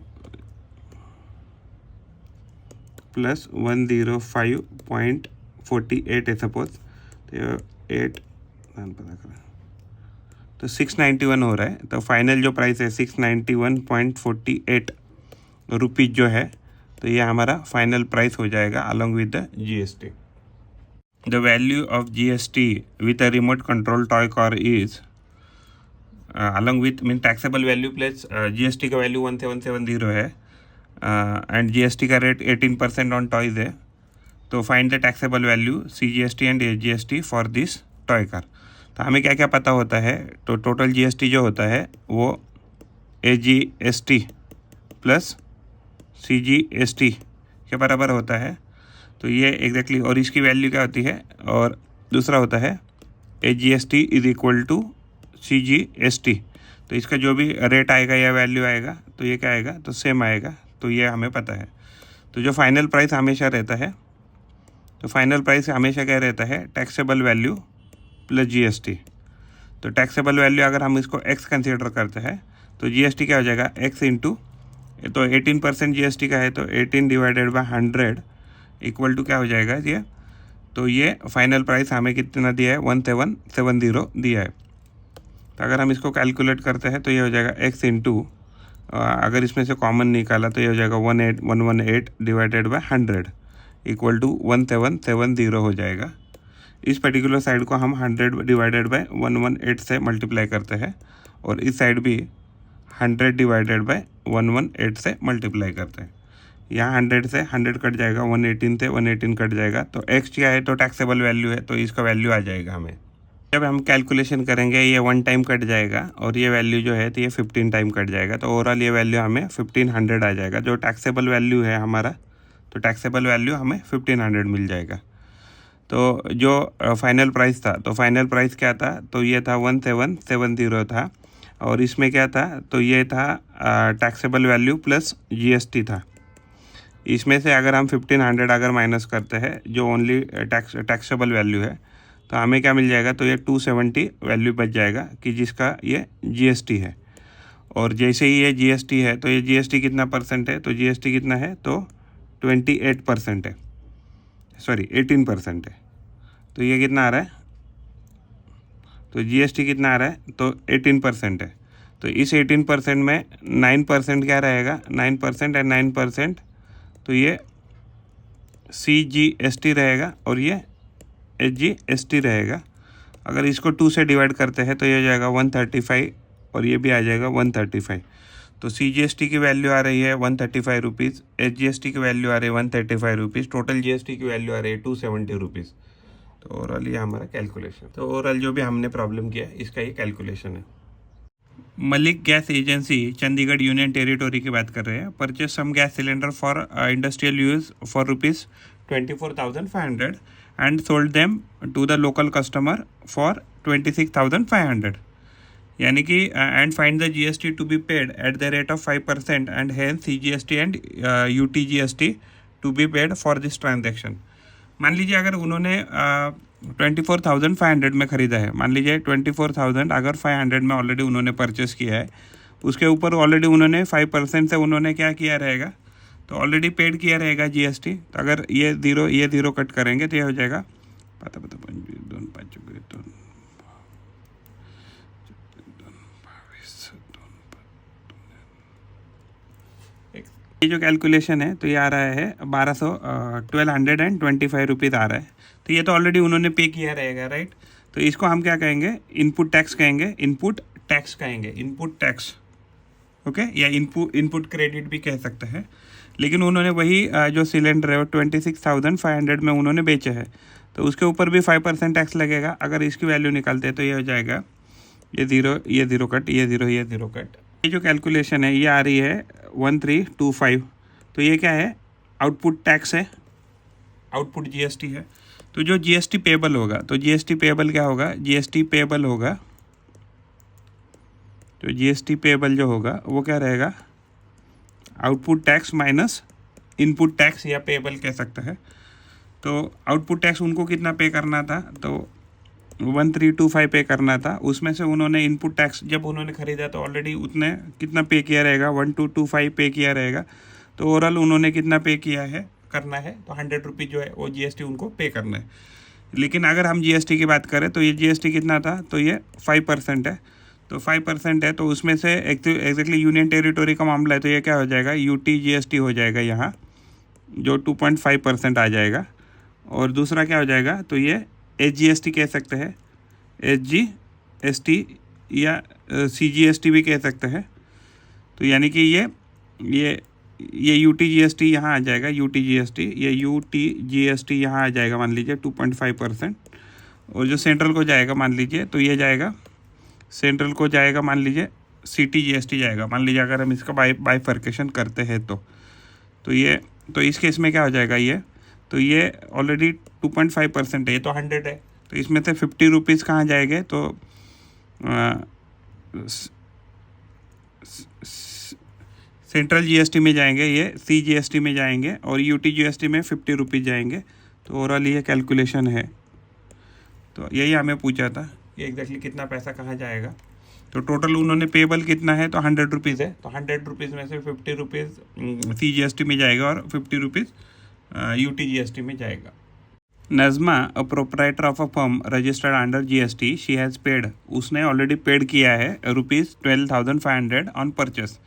Speaker 1: प्लस 105.48 है सपोज, तो 8 पता करें तो 691 हो रहा है। तो फाइनल जो प्राइस है 691.48 रुपीज़ जो है, तो ये हमारा फाइनल प्राइस हो जाएगा along with the GST। The value of GST with a remote control toy car is along with mean taxable value plus GST का वैल्यू 1770 है एंड GST का रेट 18% ऑन टॉयज है। तो find the taxable value CGST and SGST for this toy car. तो हमें क्या क्या पता होता है? तो टोटल GST जो होता है वो AGST प्लस CGST के बराबर होता है। तो ये एग्जैक्टली और इसकी वैल्यू क्या होती है? और दूसरा होता है AGST is equal to CGST। तो इसका जो भी रेट आएगा या वैल्यू आएगा तो ये क्या आएगा? तो सेम आएगा। तो ये हमें पता है। तो जो फाइनल प्राइस हमेशा रहता है, तो फाइनल प्राइस हमेशा क्या रहता है? Taxable value plus GST। तो टैक्सेबल वैल्यू अगर हम इसको x कंसीडर करते हैं तो GST क्या हो जाएगा? x इंटू, तो 18% GST का है, तो 18 डिवाइडेड बाय 100 इक्वल टू क्या हो जाएगा ये? तो ये फाइनल प्राइस हमें कितना दिया है? 1770 दिया है। तो अगर हम इसको कैलकुलेट करते हैं तो ये हो जाएगा x इंटू, अगर इसमें से कॉमन निकाला तो ये हो जाएगा 118 डिवाइडेड बाय 100 इक्वल टू 1770 हो जाएगा। इस पर्टिकुलर साइड को हम 100 डिवाइडेड बाय 118 से मल्टीप्लाई करते हैं और इस साइड भी 100 डिवाइडेड बाय 118 से मल्टीप्लाई करते हैं। यहाँ 100 से 100 कट जाएगा, 118 से 118 कट जाएगा। तो x क्या है? तो टैक्सेबल वैल्यू है, तो इसका वैल्यू आ जाएगा हमें। जब हम कैलकुलेशन करेंगे ये 1 टाइम कट जाएगा और ये वैल्यू जो है तो ये 15 टाइम कट जाएगा। तो ओवरऑल ये वैल्यू हमें 1500 आ जाएगा। जो टैक्सेबल वैल्यू है हमारा, तो टैक्सेबल वैल्यू हमें 1500 मिल जाएगा। तो जो फाइनल प्राइस था, तो फाइनल प्राइस क्या था? तो ये था 1770 था, और इसमें क्या था? तो ये था टैक्सेबल वैल्यू प्लस GST था। इसमें से अगर हम 1500 अगर माइनस करते हैं जो ओनली टैक्सेबल वैल्यू है, तो हमें क्या मिल जाएगा? तो ये 270 वैल्यू बच जाएगा कि जिसका ये GST है। और जैसे ही ये GST है, तो ये GST कितना परसेंट है? तो GST कितना है? तो 28% है, सॉरी 18% है। तो ये कितना आ रहा है? तो GST कितना आ रहा है? तो 18% है। तो इस 18% में 9% क्या रहेगा? 9% एंड 9%, तो ये CGST रहेगा और ये SGST रहेगा। अगर इसको 2 से डिवाइड करते हैं तो ये हो जाएगा 135 और ये भी आ जाएगा 135। तो CGST की वैल्यू आ रही है 135 रुपीज़, SGST की वैल्यू आ रही है 135 रुपीज़, टोटल GST की वैल्यू आ रही है 270 रुपीज़। तो ओवरऑल ये हमारा कैलकुलेशन, तो ओवरऑल जो भी हमने प्रॉब्लम किया इसका ये कैलकुलेशन है। Malik gas agency Chandigarh union territory की बात कर रहे हैं। Purchase some gas cylinder for industrial use for ₹24,500 and sold them to the local customer for 26,500, यानी कि and find the GST to be paid at the rate of 5% and hence CGST and UTGST to be paid for this transaction. मान लीजिए अगर उन्होंने 24,500 में ख़रीदा है, मान लीजिए 24,000 अगर 500 में ऑलरेडी उन्होंने परचेस किया है, उसके ऊपर ऑलरेडी उन्होंने 5% से उन्होंने क्या किया रहेगा? तो ऑलरेडी पेड किया रहेगा GST। तो अगर ये ज़ीरो कट करेंगे तो ये हो जाएगा ये जो कैलकुलेशन है तो ये आ रहा है 1225 रुपीज़ आ रहा है। तो ये तो ऑलरेडी उन्होंने पे किया रहेगा, राइट। तो इसको हम क्या कहेंगे, इनपुट टैक्स कहेंगे, इनपुट टैक्स कहेंगे, इनपुट टैक्स, ओके, या इनपुट क्रेडिट भी कह सकते हैं। लेकिन उन्होंने वही जो सिलेंडर है वो 26,500 में उन्होंने बेचे है, तो उसके ऊपर भी 5% टैक्स लगेगा। अगर इसकी वैल्यू निकालते हैं तो ये हो जाएगा, ये ज़ीरो कट, ये ज़ीरो कट। ये जो कैलकुलेशन है ये आ रही है 1325। तो ये क्या है, आउटपुट टैक्स है, आउटपुट जीएसटी है। तो जो जीएसटी पेबल होगा, तो जीएसटी पेबल क्या होगा, जीएसटी पेबल होगा, तो जीएसटी पेबल जो होगा वो क्या रहेगा, output tax minus input tax, या पेबल कह सकते हैं। तो आउटपुट टैक्स उनको कितना पे करना था, तो 1325 पे करना था। उसमें से उन्होंने इनपुट टैक्स जब उन्होंने ख़रीदा तो ऑलरेडी उतने कितना पे किया रहेगा, 1225 पे किया रहेगा। तो ओवरऑल उन्होंने कितना पे किया है, करना है, तो 100 रुपीज़ जो है वो जीएसटी उनको पे करना है। लेकिन अगर हम जीएसटी की बात करें तो ये जीएसटी कितना था, तो ये 5% है। तो 5% है, तो उसमें से एग्जैक्टली यूनियन टेरिटोरी का मामला है, तो ये क्या हो जाएगा, यूटी जीएसटी हो जाएगा यहाँ, जो 2.5% आ जाएगा। और दूसरा क्या हो जाएगा, तो ये एचजीएसटी कह सकते हैं, एचजीएसटी या सीजीएसटी भी कह सकते हैं। तो यानी कि ये यूटी जीएसटी यहाँ आ जाएगा, यूटी जीएसटी, ये यूटी जीएसटी यहाँ आ जाएगा, मान लीजिए 2.5%। और जो सेंट्रल को जाएगा मान लीजिए, तो ये जाएगा सेंट्रल को जाएगा, मान लीजिए सिटी जीएसटी जाएगा, मान लीजिए अगर हम इसका बाइफर्केशन करते हैं तो ये, तो इस केस में क्या हो जाएगा, तो ये ऑलरेडी 2.5% है, ये तो 100 है। तो इसमें से 50 रुपीज़ कहाँ जाएंगे, तो सेंट्रल जीएसटी में जाएंगे, ये सी जीएसटी में जाएंगे, और यूटी जीएसटी में 50 रुपीज़ जाएंगे। तो ओवरऑल ये कैलकुलेशन है। तो यही हमें पूछा था कि एग्जैक्टली कितना पैसा कहाँ जाएगा। तो टोटल उन्होंने पेबल कितना है, तो 100 रुपीज़ है। तो 100 रुपीज़ में से 50 रुपीज़ सी जीएसटी में जाएगा और 50 रुपीज़ यूटी जीएसटी में जाएगा। Nazma, a proprietor of a firm registered under GST, she has paid, उसने ऑलरेडी पेड किया है ₹12,500 ऑन परचेस।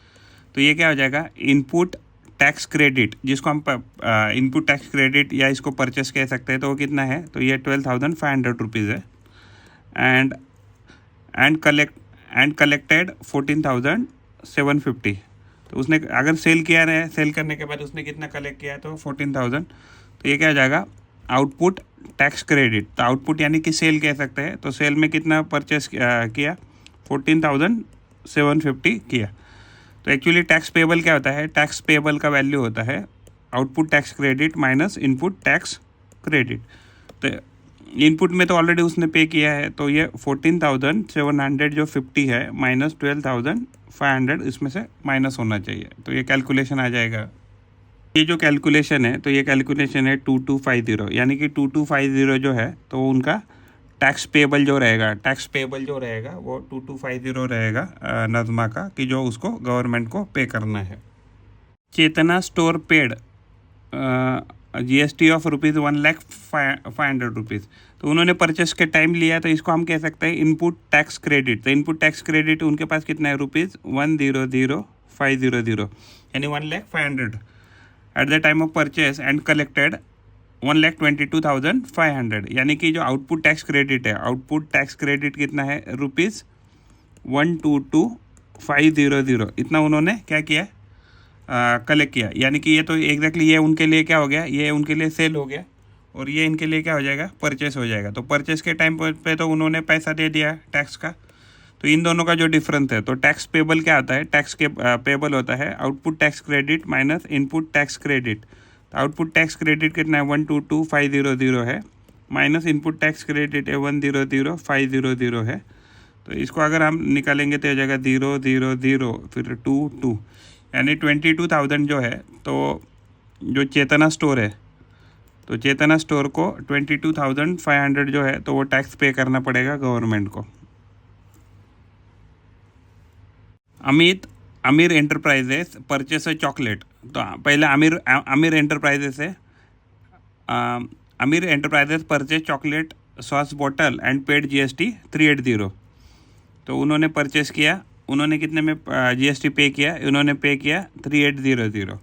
Speaker 1: तो ये क्या हो जाएगा, इनपुट टैक्स क्रेडिट, जिसको हम इनपुट टैक्स क्रेडिट या इसको परचेस कह सकते हैं। तो वो कितना है, तो ये 12,500 रुपीज़ है। And collected 14,750। तो उसने अगर सेल किया है, सेल करने के बाद उसने कितना कलेक्ट किया है, तो 14,000। तो ये क्या हो जाएगा, आउटपुट टैक्स क्रेडिट। तो आउटपुट यानी कि सेल कह सकते हैं। तो सेल में कितना परचेस किया, 14,750 किया। तो एक्चुअली टैक्स पेबल क्या होता है, टैक्स पेबल का वैल्यू होता है output tax credit minus input tax credit. तो इनपुट में तो ऑलरेडी उसने पे किया है, तो ये 14,700 जो 50 है माइनस 12,500 इसमें से माइनस होना चाहिए। तो ये कैलकुलेशन आ जाएगा। ये जो कैलकुलेशन है, तो ये कैलकुलेशन है 2250, यानी कि 2250 जो है तो उनका टैक्स पेबल जो रहेगा, वो 2250 रहेगा नज़मा का, कि जो उसको गवर्नमेंट को पे करना है। चेतना स्टोर पेड जीएसटी ऑफ ₹1,05,000। तो उन्होंने परचेस के टाइम लिया, तो इसको हम कह सकते हैं इनपुट टैक्स क्रेडिट। तो इनपुट टैक्स क्रेडिट उनके पास कितना है, ₹1,00,500, यानी 1,05,000 at the time of purchase and collected 1,22,500। यानी कि जो आउटपुट टैक्स क्रेडिट है, आउटपुट टैक्स क्रेडिट कितना है, ₹122,500। इतना उन्होंने क्या किया, कलेक्ट किया। यानी कि ये तो एग्जैक्टली ये उनके लिए क्या हो गया, ये उनके लिए सेल हो गया, और ये इनके लिए क्या हो जाएगा, परचेस हो जाएगा। तो परचेस के टाइम पे तो उन्होंने पैसा दे दिया टैक्स का। तो इन दोनों का जो डिफरेंस है, तो टैक्स पेबल क्या आता है, टैक्स के पेबल होता है output tax credit minus input tax credit. तो आउटपुट टैक्स क्रेडिट कितना है, 122,500 है, माइनस इनपुट टैक्स क्रेडिट है 100,500 है। तो इसको अगर हम निकालेंगे तो हो जाएगा 0,0,0 फिर 2,2, यानी 22,000 जो है। तो जो चेतना स्टोर है, तो चेतना स्टोर को 22,500 जो है तो वो टैक्स पे करना पड़ेगा गवर्नमेंट को। अमीर एंटरप्राइजेस परचेस अ चॉकलेट। तो पहले अमीर एंटरप्राइजेस है, अमीर enterprises purchase chocolate sauce bottle and paid GST 380। तो उन्होंने परचेस किया, उन्होंने कितने में जीएसटी पे किया, उन्होंने पे किया 3,800।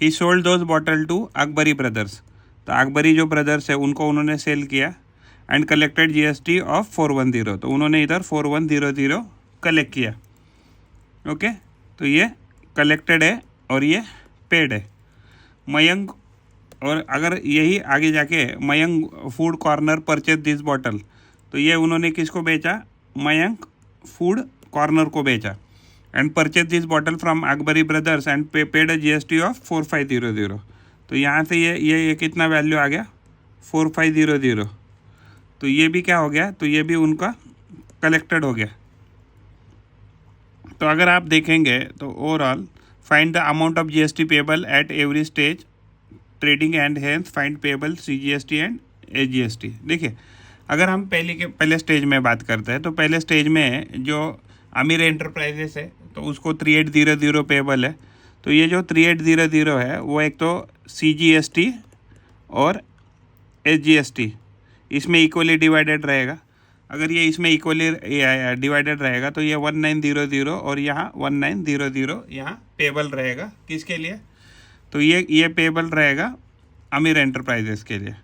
Speaker 1: He sold those bottle to Akbari brothers. तो अकबरी जो ब्रदर्स है उनको उन्होंने सेल किया एंड कलेक्टेड जीएसटी ऑफ 410, तो उन्होंने इधर 4100 कलेक्ट किया। ओके, तो ये कलेक्टेड है और ये पेड है। मयंक, और अगर यही आगे जाके Mayank food corner purchase this bottle, तो ये उन्होंने किसको बेचा? मयंक फूड कॉर्नर को बेचा and purchase this bottle from Akbari brothers and paid GST of 4500। तो यहाँ से ये कितना वैल्यू आ गया? 4500। तो ये भी क्या हो गया? तो ये भी उनका कलेक्टेड हो गया। तो अगर आप देखेंगे तो overall find the amount of GST payable at every stage trading and hence find payable CGST and AGST. देखिए, अगर हम पहले स्टेज में बात करते हैं तो पहले स्टेज में जो आमिर एंटरप्राइजेस है तो उसको 3800 पेबल है। तो ये जो 3800 है वो एक तो सीजीएसटी और एजीएसटी इसमें इक्वली डिवाइडेड रहेगा। अगर ये इसमें इक्वली डिवाइडेड रहेगा तो ये 1900 और यहाँ 1900 यहाँ पेबल रहेगा। किसके लिए? तो ये पेबल रहेगा आमिर एंटरप्राइजेस के लिए।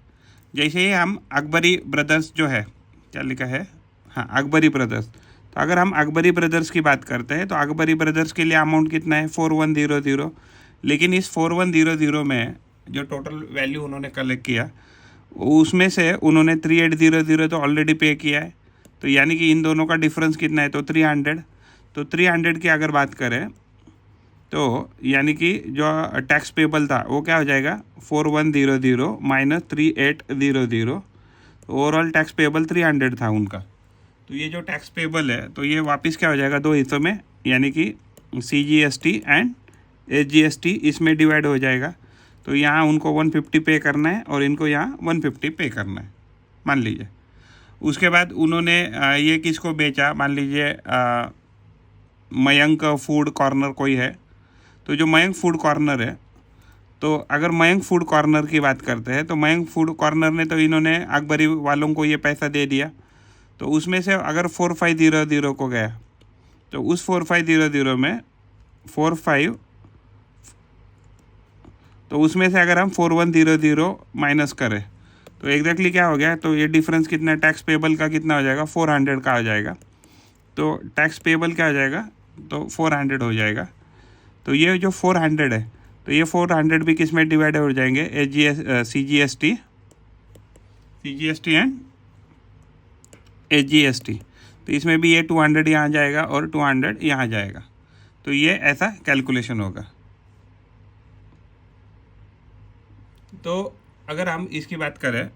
Speaker 1: जैसे ही हम अकबरी ब्रदर्स जो है, क्या लिखा है, हाँ अकबरी ब्रदर्स, तो अगर हम अकबरी ब्रदर्स की बात करते हैं तो अकबरी ब्रदर्स के लिए अमाउंट कितना है? 4100। लेकिन इस 4100 में जो टोटल वैल्यू उन्होंने कलेक्ट किया उसमें से उन्होंने 3800 तो ऑलरेडी पे किया है। तो यानी कि इन दोनों का डिफरेंस कितना है? तो 300। तो 300 की अगर बात करें तो यानी कि जो टैक्स पेबल था वो क्या हो जाएगा? 4100 माइनस 3800। ओवरऑल टैक्स पेबल 300 था उनका। तो ये जो टैक्स पेबल है तो ये वापस क्या हो जाएगा? दो हिस्सों में, यानी कि सीजीएसटी एंड एजीएसटी इसमें डिवाइड हो जाएगा। तो यहाँ उनको 150 पे करना है और इनको यहाँ 150 पे करना है, मान लीजिए। उसके बाद उन्होंने ये किसको बेचा? मान लीजिए मयंक फूड कॉर्नर कोई है, तो जो मयंक फूड कॉर्नर है, तो अगर मयंक फूड कॉर्नर की बात करते हैं तो मयंक फूड कॉर्नर ने तो इन्होंने अकबरी वालों को ये पैसा दे दिया। तो उसमें से अगर 4500 को गया तो उस 4500 में 45, तो उसमें से अगर हम 4100 माइनस करें तो एग्जैक्टली क्या हो गया? तो ये डिफरेंस कितना है? टैक्स पेबल का कितना हो जाएगा? 400 का हो जाएगा। तो टैक्स पेबल क्या हो जाएगा? तो 400 हो जाएगा। तो ये जो 400 है तो ये 400 भी किस में डिवाइड हो जाएंगे? CGST and AGST. तो इसमें भी ये 200 यहाँ जाएगा और 200 यहाँ जाएगा। तो ये ऐसा कैलकुलेशन होगा। तो अगर हम इसकी बात करें,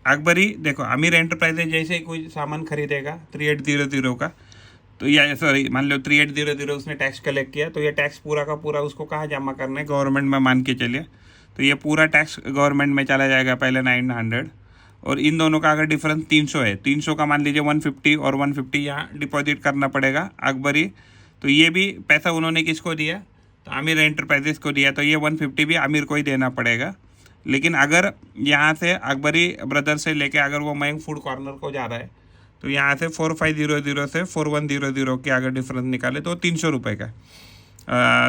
Speaker 1: अकबरी देखो आमिर एंटरप्राइजेज जैसे ही कोई सामान खरीदेगा 3800 का, तो या सॉरी मान लो 3800 उसने टैक्स कलेक्ट किया, तो ये टैक्स पूरा का पूरा उसको कहाँ जमा करना है? गवर्नमेंट में, मान के चलिए। तो ये पूरा टैक्स गवर्नमेंट में चला जाएगा पहले 900, और इन दोनों का अगर डिफरेंस 300 है, 300 का मान लीजिए 150 और 150 यहाँ डिपॉजिट करना पड़ेगा अकबरी। तो ये भी पैसा उन्होंने किसको दिया? तो आमिर एंटरप्राइजेस को दिया। तो ये 150 भी आमिर को ही देना पड़ेगा। लेकिन अगर यहाँ से अकबरी ब्रदर से लेके अगर वो मयंक फूड कॉर्नर को जा रहा है तो यहाँ से 4500 से 4100 के अगर डिफरेंस निकाले तो 300 रुपये का,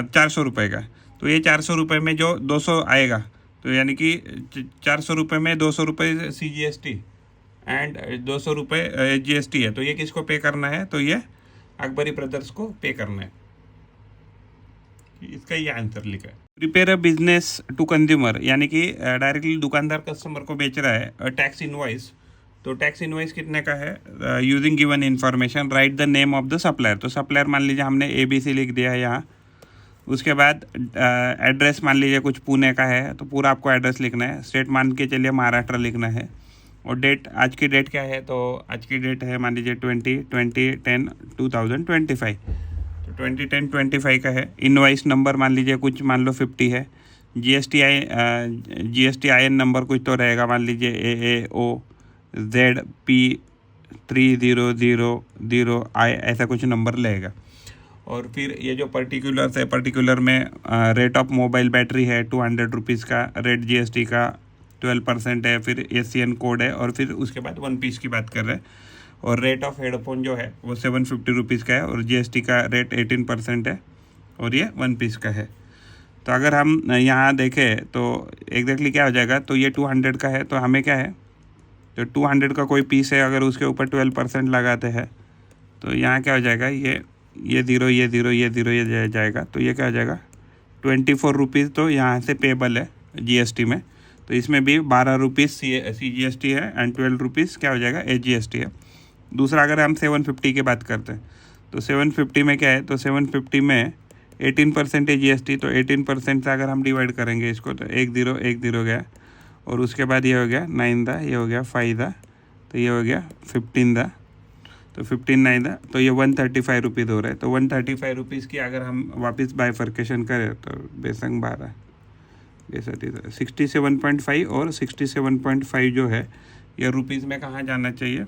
Speaker 1: 400 रुपये का। तो ये 400 रुपये में जो 200 आएगा, तो यानी कि 400 रुपये में 200 रुपये सीजीएसटी एंड 200 रुपये जीएसटी है। तो ये किसको पे करना है? तो ये अकबरी ब्रदर्स को पे करना है। इसका ये आंसर लिखा है। Prepare a business to consumer, यानी कि डायरेक्टली दुकानदार कस्टमर को बेच रहा है। टैक्स इनवॉइस, तो टैक्स इनवॉइस कितने का है? Using given information write the name of the supplier. तो सप्लायर मान लीजिए हमने ABC लिख दिया है यहाँ। उसके बाद एड्रेस मान लीजिए कुछ पुणे का है तो पूरा आपको एड्रेस लिखना है। स्टेट मान के चलिए महाराष्ट्र लिखना है। और डेट, आज की डेट क्या है? तो आज की डेट है मान लीजिए 20/10/2025। तो 20/10/25 का है। इनवॉइस नंबर मान लीजिए कुछ, मान लो 50 है। GSTIN नंबर कुछ तो रहेगा, मान लीजिए AAOZP3000I ऐसा कुछ नंबर लेगा। और फिर ये जो पर्टिकुलर्स है, पर्टिकुलर में रेट ऑफ मोबाइल बैटरी है 200 रुपीज़ का, रेट GST का 12% है, फिर ACN कोड है, और फिर उसके बाद 1 पीस की बात कर रहे हैं। और रेट ऑफ हेडफोन जो है वो 750 रुपीज़ का है, और GST का रेट 18% है, और ये 1 पीस का है। तो अगर हम यहाँ देखें तो एग्जैक्टली क्या हो जाएगा, तो ये 200 का है, तो हमें क्या है, तो 200 का कोई पीस है, अगर उसके ऊपर 12% लगाते हैं तो यहाँ क्या हो जाएगा, ये ज़ीरो ये ज़ीरो ये ज़ीरो ये जाएगा, तो ये क्या हो जाएगा 24 रुपीज़ तो यहाँ से पेबल है जीएसटी में। तो इसमें भी 12 रुपीज़ CGST है एंड 12 रुपीज़ क्या हो जाएगा SGST है। दूसरा अगर हम 750 की बात करते हैं तो 750 में क्या है, तो 750 में 18% है GST, तो 18% से अगर हम डिवाइड करेंगे इसको तो 10 गया, और उसके बाद ये हो गया 9 दा, ये हो गया 5 दा, तो ये हो गया 15 दा, तो 15 9 दा, तो ये 135 रुपीज़ हो रहा है। तो 135 रुपीज़ की अगर हम वापस बाइफर्केशन करें तो बेसंग 12 67.5 और 67.5 जो है ये रुपीज़ में कहाँ जाना चाहिए,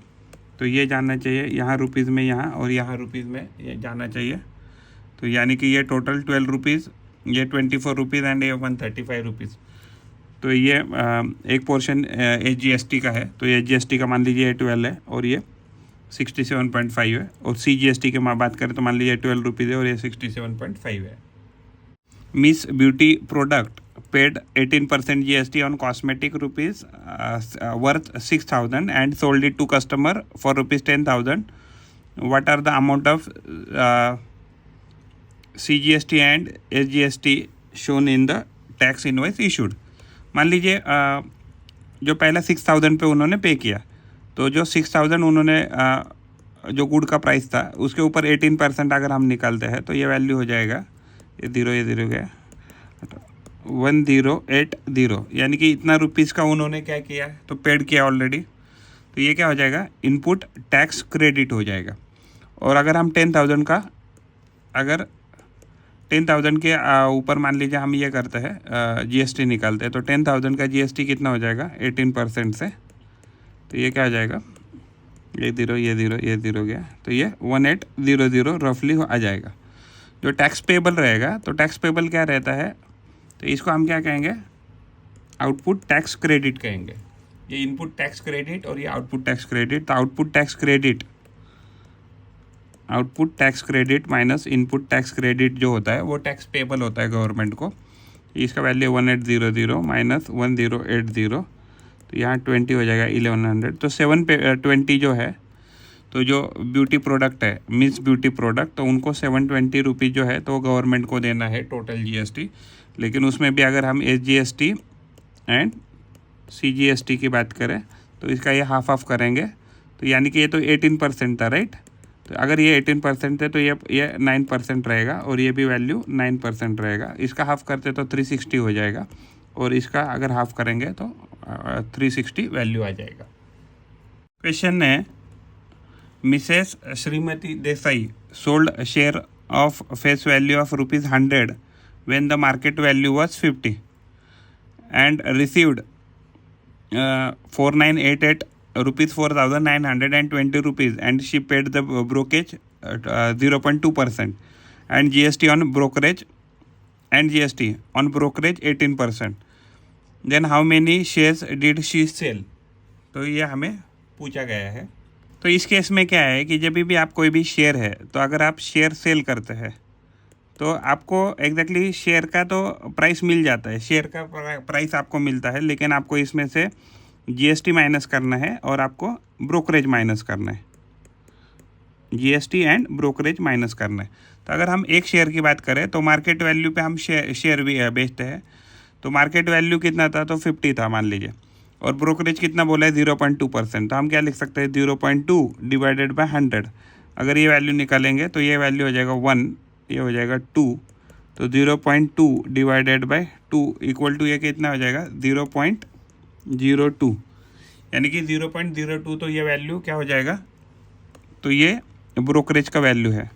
Speaker 1: तो ये जाना चाहिए यहाँ रुपीज़ में, यहाँ और यहाँ रुपीज़ में ये जाना चाहिए। तो यानी कि ये टोटल 12 रुपीज़, ये 24 रुपीज़ एंड ये 135 रुपीज़। तो ये एक पोर्शन SGST का है, तो ये SGST का मान लीजिए 12 है और ये 67.5 है, और CGST के बात करें तो मान लीजिए 12 रुपीज़ है और ये 67.5 है। Miss beauty product paid 18% GST on cosmetic rupees worth 6,000 and sold it to customer for rupees 10,000. What are the amount of CGST and SGST shown in the tax invoice issued? मान लीजिए जो पहला 6,000 पे उन्होंने पे किया, तो जो 6,000 उन्होंने जो गुड का प्राइस था उसके ऊपर 18% अगर हम निकालते हैं तो ये वैल्यू हो जाएगा, ये ज़ीरो गया 1080, यानी कि इतना रुपीज़ का उन्होंने क्या किया, तो पेड किया ऑलरेडी, तो ये क्या हो जाएगा इनपुट टैक्स क्रेडिट हो जाएगा। और अगर हम 10,000 का, अगर 10,000 के ऊपर मान लीजिए हम ये करते हैं GST निकालते हैं, तो 10,000 का GST कितना हो जाएगा 18% से, तो ये क्या हो जाएगा, ये ज़ीरो गया, तो ये 1800 रफली आ जाएगा। जो टैक्स पेबल रहेगा, तो टैक्स पेबल क्या रहता है, तो इसको हम क्या कहेंगे आउटपुट टैक्स क्रेडिट कहेंगे। ये इनपुट टैक्स क्रेडिट और ये आउटपुट टैक्स क्रेडिट, तो output tax credit minus input tax credit जो होता है वो टैक्स पेबल होता है गवर्नमेंट को। इसका वैल्यू 1800 माइनस 1080, तो यहाँ 20 हो जाएगा 1100। तो 720 जो है, तो जो ब्यूटी प्रोडक्ट है मिस ब्यूटी प्रोडक्ट, तो उनको 720 रुपीज़ जो है तो गवर्नमेंट को देना है टोटल GST। लेकिन उसमें भी अगर हम SGST एंड CGST की बात करें तो इसका ये हाफ करेंगे, तो यानी कि ये तो 18% था राइट, तो अगर ये 18% है तो ये 9% रहेगा और ये भी वैल्यू 9% रहेगा। इसका हाफ करते तो 360 हो जाएगा, और इसका अगर हाफ करेंगे तो 360 वैल्यू आ जाएगा। क्वेश्चन है, Mrs Shrimati Desai sold share of face value of ₹100 when the market value was 50 and received 4988 rupees 4,920 rupees, and she paid the brokerage 0.2% and GST on brokerage 18%. Then how many shares did she sell? तो ये हमें पूछा गया है। तो इस case में क्या है कि जब भी आप कोई भी शेयर है, तो अगर आप शेयर सेल करते हैं तो आपको एग्जैक्टली शेयर का तो प्राइस मिल जाता है, शेयर का प्राइस आपको मिलता है, लेकिन आपको इसमें से GST माइनस करना है और आपको ब्रोकरेज माइनस करना है, GST एंड ब्रोकरेज माइनस करना है। तो अगर हम एक शेयर की बात करें तो मार्केट वैल्यू पे हम शेयर भी बेचते हैं, तो मार्केट वैल्यू कितना था, तो 50 था मान लीजिए, और ब्रोकरेज कितना बोला है 0.2%, तो हम क्या लिख सकते हैं 0.2 डिवाइडेड बाय 100। अगर ये वैल्यू निकालेंगे तो ये वैल्यू हो जाएगा 1, ये हो जाएगा 2, तो 0.2 डिवाइडेड बाय 2 इक्वल टू ये कितना हो जाएगा 0.02, यानी कि 0.02, तो ये वैल्यू क्या हो जाएगा, तो ये ब्रोकरेज का वैल्यू है।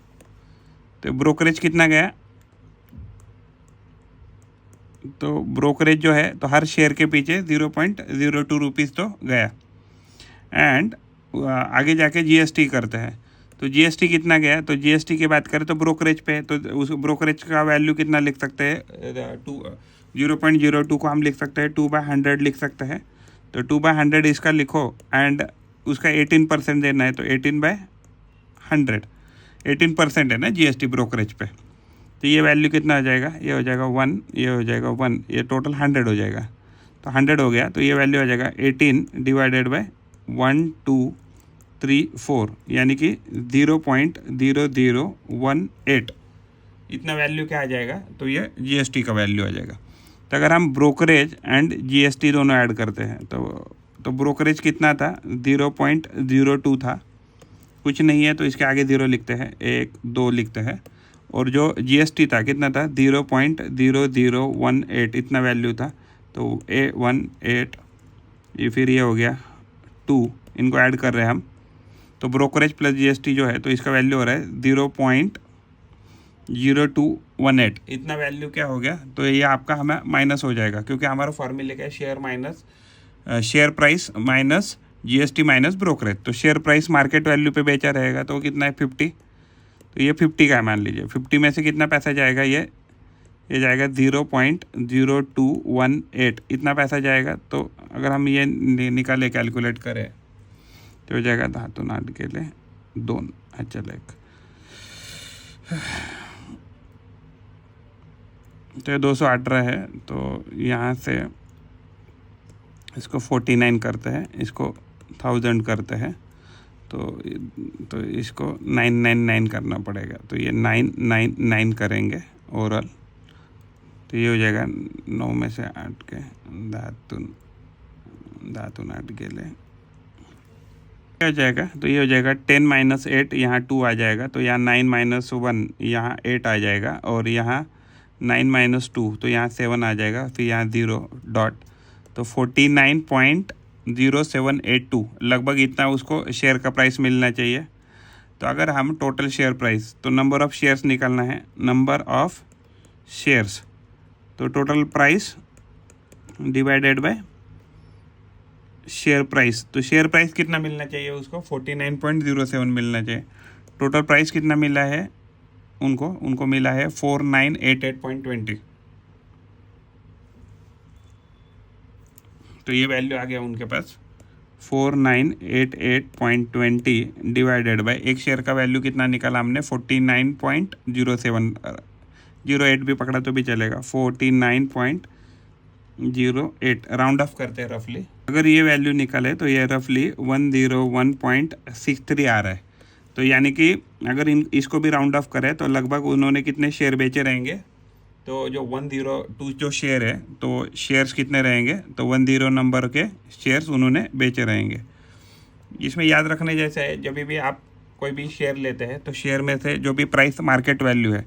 Speaker 1: तो ब्रोकरेज कितना गया, तो ब्रोकरेज जो है तो हर शेयर के पीछे 0.02 रुपीज़ तो गया, एंड आगे जाके GST करते हैं, तो GST कितना गया, तो GST की बात करें तो ब्रोकरेज पे, तो उस ब्रोकरेज का वैल्यू कितना लिख सकते हैं, 0.02 को हम लिख सकते हैं 2/100 लिख सकते हैं, तो 2/100 इसका लिखो, एंड उसका 18% देना है, तो 18/100 18% है ना GST ब्रोकरेज पे, तो ये वैल्यू कितना हो जाएगा, ये हो जाएगा 1, ये हो जाएगा 1, ये टोटल 100 हो जाएगा। तो 100 हो गया, तो ये वैल्यू हो जाएगा 18 डिवाइडेड बाय 1234, यानी कि 0.0018, इतना वैल्यू क्या आ जाएगा, तो ये जीएसटी का वैल्यू आ जाएगा। तो अगर हम ब्रोकरेज एंड जीएसटी दोनों ऐड करते हैं तो ब्रोकरेज कितना था, 0.02 था, कुछ नहीं है तो इसके आगे 0 लिखते हैं, 1 2 लिखते हैं। और जो जीएसटी था कितना था, 0.0018, इतना वैल्यू था। तो A18, ये फिर ये हो गया 2, इनको ऐड कर रहे हैं हम। तो ब्रोकरेज प्लस जीएसटी जो है तो इसका वैल्यू हो रहा है 0.0218, इतना वैल्यू क्या हो गया, तो ये आपका हमें माइनस हो जाएगा, क्योंकि हमारा फॉर्मूले का share price minus GST minus brokerage. तो शेयर प्राइस मार्केट वैल्यू पे बेचा रहेगा तो कितना है, 50। तो ये 50 का है, मान लीजिए 50 में से कितना पैसा जाएगा, ये जाएगा 0.0218, इतना पैसा जाएगा। तो अगर हम ये निकाले कैलकुलेट करें तो हो जाएगा धातु नाट के लिए 2, अच्छा लेख, तो ये 218 है। तो यहाँ से इसको 49 करते हैं, इसको 1000 करते हैं, तो इसको 999 करना पड़ेगा। तो ये 999 करेंगे ओरल, तो ये हो जाएगा 9 में से 8 के धातु नाट के लिए हो जाएगा। तो ये हो जाएगा 10 - 8, यहाँ 2 आ जाएगा, तो यहाँ 9 - 1, यहाँ 8 आ जाएगा, और यहाँ 9 - 2, तो यहाँ 7 आ जाएगा, फिर यहाँ 0 डॉट, तो 49.0782 लगभग इतना उसको शेयर का प्राइस मिलना चाहिए। तो अगर हम टोटल शेयर प्राइस, तो नंबर ऑफ़ शेयर्स निकालना है, नंबर ऑफ़ शेयर्स, तो total price divided by share price. तो शेयर प्राइस कितना मिलना चाहिए उसको, 49.07 मिलना चाहिए। टोटल प्राइस कितना मिला है उनको मिला है 4988.20। तो ये वैल्यू आ गया उनके पास 4988.20 डिवाइडेड बाय एक शेयर का वैल्यू कितना निकाला हमने, 49.0708 भी पकड़ा तो भी चलेगा, 49.08 राउंड ऑफ करते हैं रफली। अगर ये वैल्यू निकाले तो ये रफली 101.63 आ रहा है। तो यानी कि अगर इसको भी राउंड ऑफ करें तो लगभग उन्होंने कितने शेयर बेचे रहेंगे, तो जो 102 जो शेयर है, तो शेयर्स कितने रहेंगे, तो 10 नंबर के शेयर्स उन्होंने बेचे रहेंगे। इसमें याद रखने जैसा है, जब भी आप कोई भी शेयर लेते हैं तो शेयर में से जो भी प्राइस मार्केट वैल्यू है,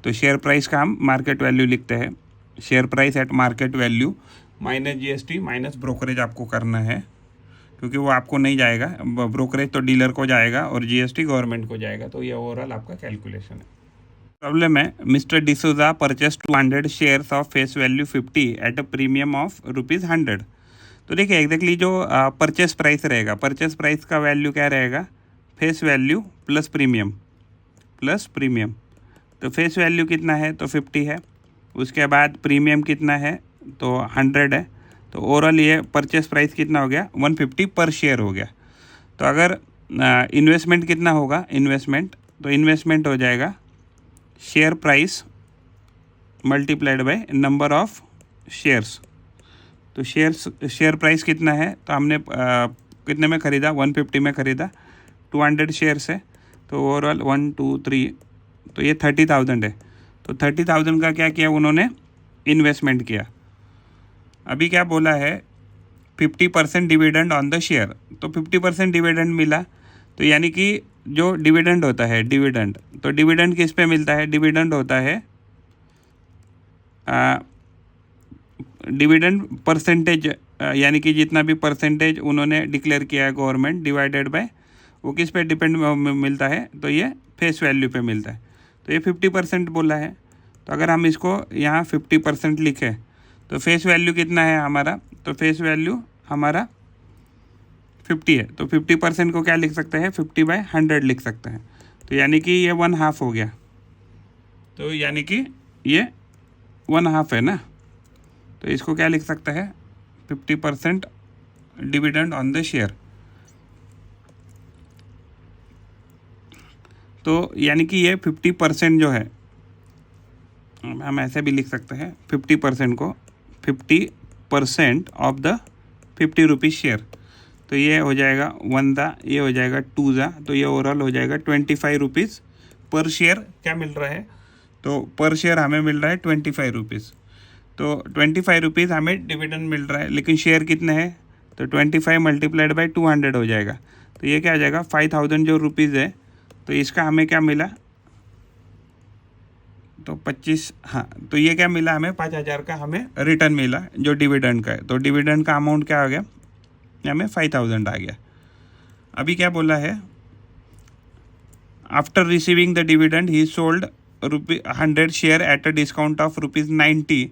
Speaker 1: तो शेयर प्राइस का हम मार्केट वैल्यू लिखते हैं, share price at market value minus GST minus brokerage आपको करना है, क्योंकि वो आपको नहीं जाएगा, ब्रोकरेज तो डीलर को जाएगा और जीएसटी गवर्नमेंट को जाएगा। तो ये ओवरऑल आपका कैलकुलेशन है। प्रॉब्लम है, mister D'Souza purchase 200 shares of face value 50 at a premium of ₹100। तो देखिए एग्जैक्टली जो परचेस प्राइस रहेगा, परचेस प्राइस का वैल्यू क्या रहेगा, फेस वैल्यू प्लस प्रीमियम। तो फेस वैल्यू कितना है, तो 50 है, उसके बाद प्रीमियम कितना है, तो 100 है। तो ओवरऑल ये परचेस प्राइस कितना हो गया, 150 पर शेयर हो गया। तो अगर इन्वेस्टमेंट कितना होगा, तो इन्वेस्टमेंट हो जाएगा share price multiplied by number of shares. तो शेयर प्राइस कितना है, तो हमने कितने में ख़रीदा, 150 में ख़रीदा, 200 शेयर्स है, तो ओवरऑल 1 2 3, तो ये 30,000 है। तो 30,000 का क्या किया उन्होंने, इन्वेस्टमेंट किया। अभी क्या बोला है, 50% डिविडेंड ऑन द शेयर, तो 50% डिविडेंड मिला। तो यानी कि जो डिविडेंड होता है, तो डिविडेंड किस पे मिलता है, डिविडेंड होता है डिविडेंड परसेंटेज, यानी कि जितना भी परसेंटेज उन्होंने डिक्लेयर किया है गवर्नमेंट, डिवाइडेड बाय वो किस पे डिपेंड मिलता है, तो ये फेस वैल्यू पे मिलता है। तो ये 50% बोला है, तो अगर हम इसको यहाँ 50% लिखें तो फेस वैल्यू कितना है हमारा, तो फेस वैल्यू हमारा 50 है। तो 50% को क्या लिख सकते हैं, 50/100 लिख सकते हैं। तो यानी कि ये 1/2 हो गया, तो यानी कि ये 1/2 है ना। तो इसको क्या लिख सकते हैं, 50% डिविडेंड ऑन द शेयर। तो यानी कि ये 50% जो है, हम ऐसे भी लिख सकते हैं 50% को 50% ऑफ द 50 रुपीज़ शेयर। तो ये हो जाएगा 1 दा, ये हो जाएगा 2 दा, तो ये ओवरऑल हो जाएगा 25 रुपीज़ पर शेयर क्या मिल रहा है। तो पर शेयर हमें मिल रहा है 25 रुपीज़। तो 25 रुपीज़ हमें डिविडेंड मिल रहा है, लेकिन शेयर कितने हैं, तो 25 मल्टीप्लाइड बाई 200 हो जाएगा। तो ये क्या आ जाएगा 5000 जो रुपीज़ है, तो इसका हमें क्या मिला, तो 25, हाँ, तो ये क्या मिला हमें 5000 का हमें रिटर्न मिला जो डिविडेंड का है। तो डिविडेंड का अमाउंट क्या आ गया, हमें 5000 आ गया। अभी क्या बोला है, after receiving the dividend he sold 100 share at a discount of ₹90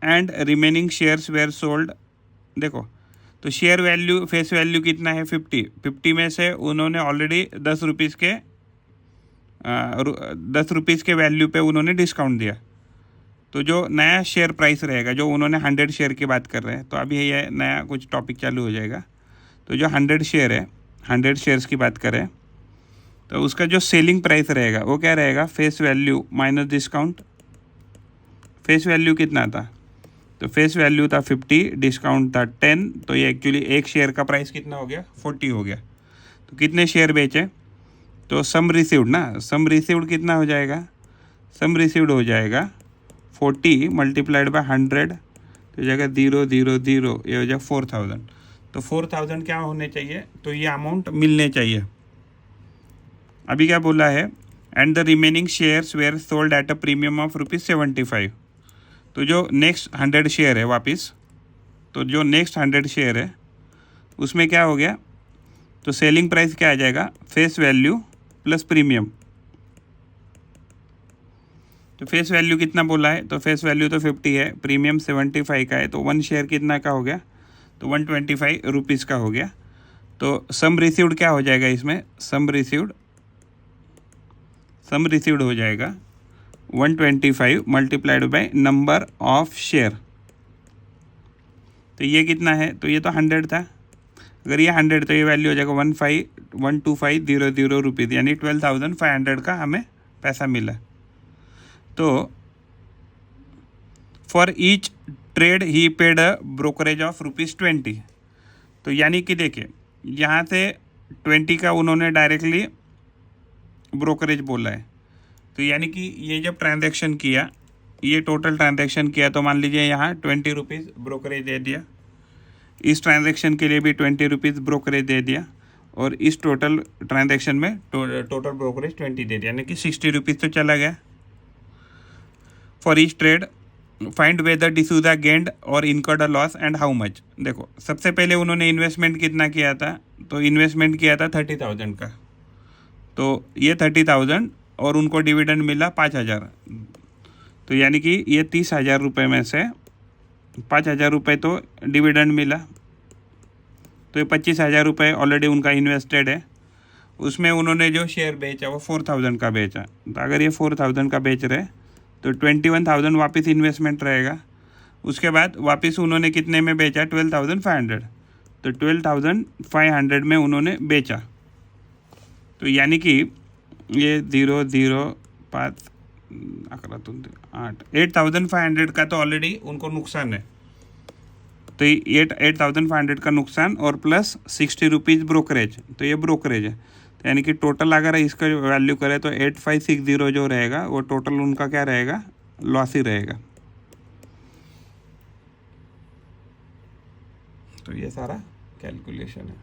Speaker 1: and remaining shares where sold. देखो, तो शेयर वैल्यू फेस वैल्यू कितना है 50 में से उन्होंने ऑलरेडी 10 रुपीज़ के वैल्यू पे उन्होंने डिस्काउंट दिया। तो जो नया शेयर प्राइस रहेगा, जो उन्होंने 100 शेयर की बात कर रहे हैं, तो अभी ये नया कुछ टॉपिक चालू हो जाएगा। तो जो 100 शेयर है, 100 शेयर्स की बात करें, तो उसका जो सेलिंग प्राइस रहेगा वो क्या रहेगा, face value minus discount. Face value कितना था, तो फेस वैल्यू था 50, डिस्काउंट था 10, तो ये एक्चुअली एक शेयर का प्राइस कितना हो गया, 40 हो गया। तो कितने शेयर बेचे, तो सम रिसीव्ड ना, सम रिसीव्ड कितना हो जाएगा, सम रिसीव्ड हो जाएगा 40 मल्टीप्लाइड बाय 100, तो हो जाएगा 0 0 0, ये हो जाएगा 4000। तो 4000 क्या होने चाहिए, तो ये अमाउंट मिलने चाहिए। अभी क्या बोला है, and the remaining shares where sold at a premium of ₹75। तो जो नेक्स्ट 100 शेयर है वापस, तो जो नेक्स्ट 100 शेयर है उसमें क्या हो गया, तो सेलिंग प्राइस क्या आ जाएगा, फेस वैल्यू प्लस प्रीमियम। तो फेस वैल्यू कितना बोला है, तो फेस वैल्यू तो 50 है, प्रीमियम 75 का है, तो 1 शेयर कितना का हो गया, तो 125 रुपीज़ का हो गया। तो सम रिसीव्ड क्या हो जाएगा इसमें, सम रिसीव्ड हो जाएगा 125 multiplied by number of share. तो ये कितना है, तो ये तो 100 था, अगर ये 100 तो ये वैल्यू हो जाएगा 12500 रुपीज़, यानी 12,500 का हमें पैसा मिला। तो for each trade he paid a brokerage of ₹20। तो यानी कि देखिए यहाँ से 20 का उन्होंने डायरेक्टली ब्रोकरेज बोला है। तो यानी कि ये जब ट्रांजैक्शन किया, ये टोटल ट्रांजैक्शन किया, तो मान लीजिए यहाँ 20 रुपीज़ ब्रोकरेज दे दिया, इस ट्रांजैक्शन के लिए भी 20 रुपीज़ ब्रोकरेज दे दिया, और इस टोटल ट्रांजैक्शन में टोटल ब्रोकरेज 20 दे दिया, यानी कि 60 रुपीज़ तो चला गया। For each trade find whether D'Souza gained और incurred a loss and how much. देखो, सबसे पहले उन्होंने इन्वेस्टमेंट कितना किया था, तो इन्वेस्टमेंट किया था 30,000 का, तो ये 30,000 और उनको डिविडेंड मिला 5,000। तो यानी कि ये 30,000 रुपये में से 5,000 रुपये तो डिविडेंड मिला, तो ये 25,000 रुपये ऑलरेडी उनका इन्वेस्टेड है। उसमें उन्होंने जो शेयर बेचा वो 4,000 का बेचा। तो अगर ये 4,000 का बेच रहे तो 21,000 वापस इन्वेस्टमेंट रहेगा। उसके बाद वापस उन्होंने कितने में बेचा, 12,500, तो 12,500 में उन्होंने बेचा। तो यानी कि ये 0 0 5 8,500 का तो ऑलरेडी उनको नुकसान है। तो 8,500 का नुकसान और प्लस 60 रुपीज़ ब्रोकरेज, तो ये ब्रोकरेज है। तो यानी कि टोटल अगर इसका वैल्यू करें तो 8560 जो रहेगा वो टोटल उनका क्या रहेगा, लॉस ही रहेगा। तो ये सारा कैलकुलेशन है।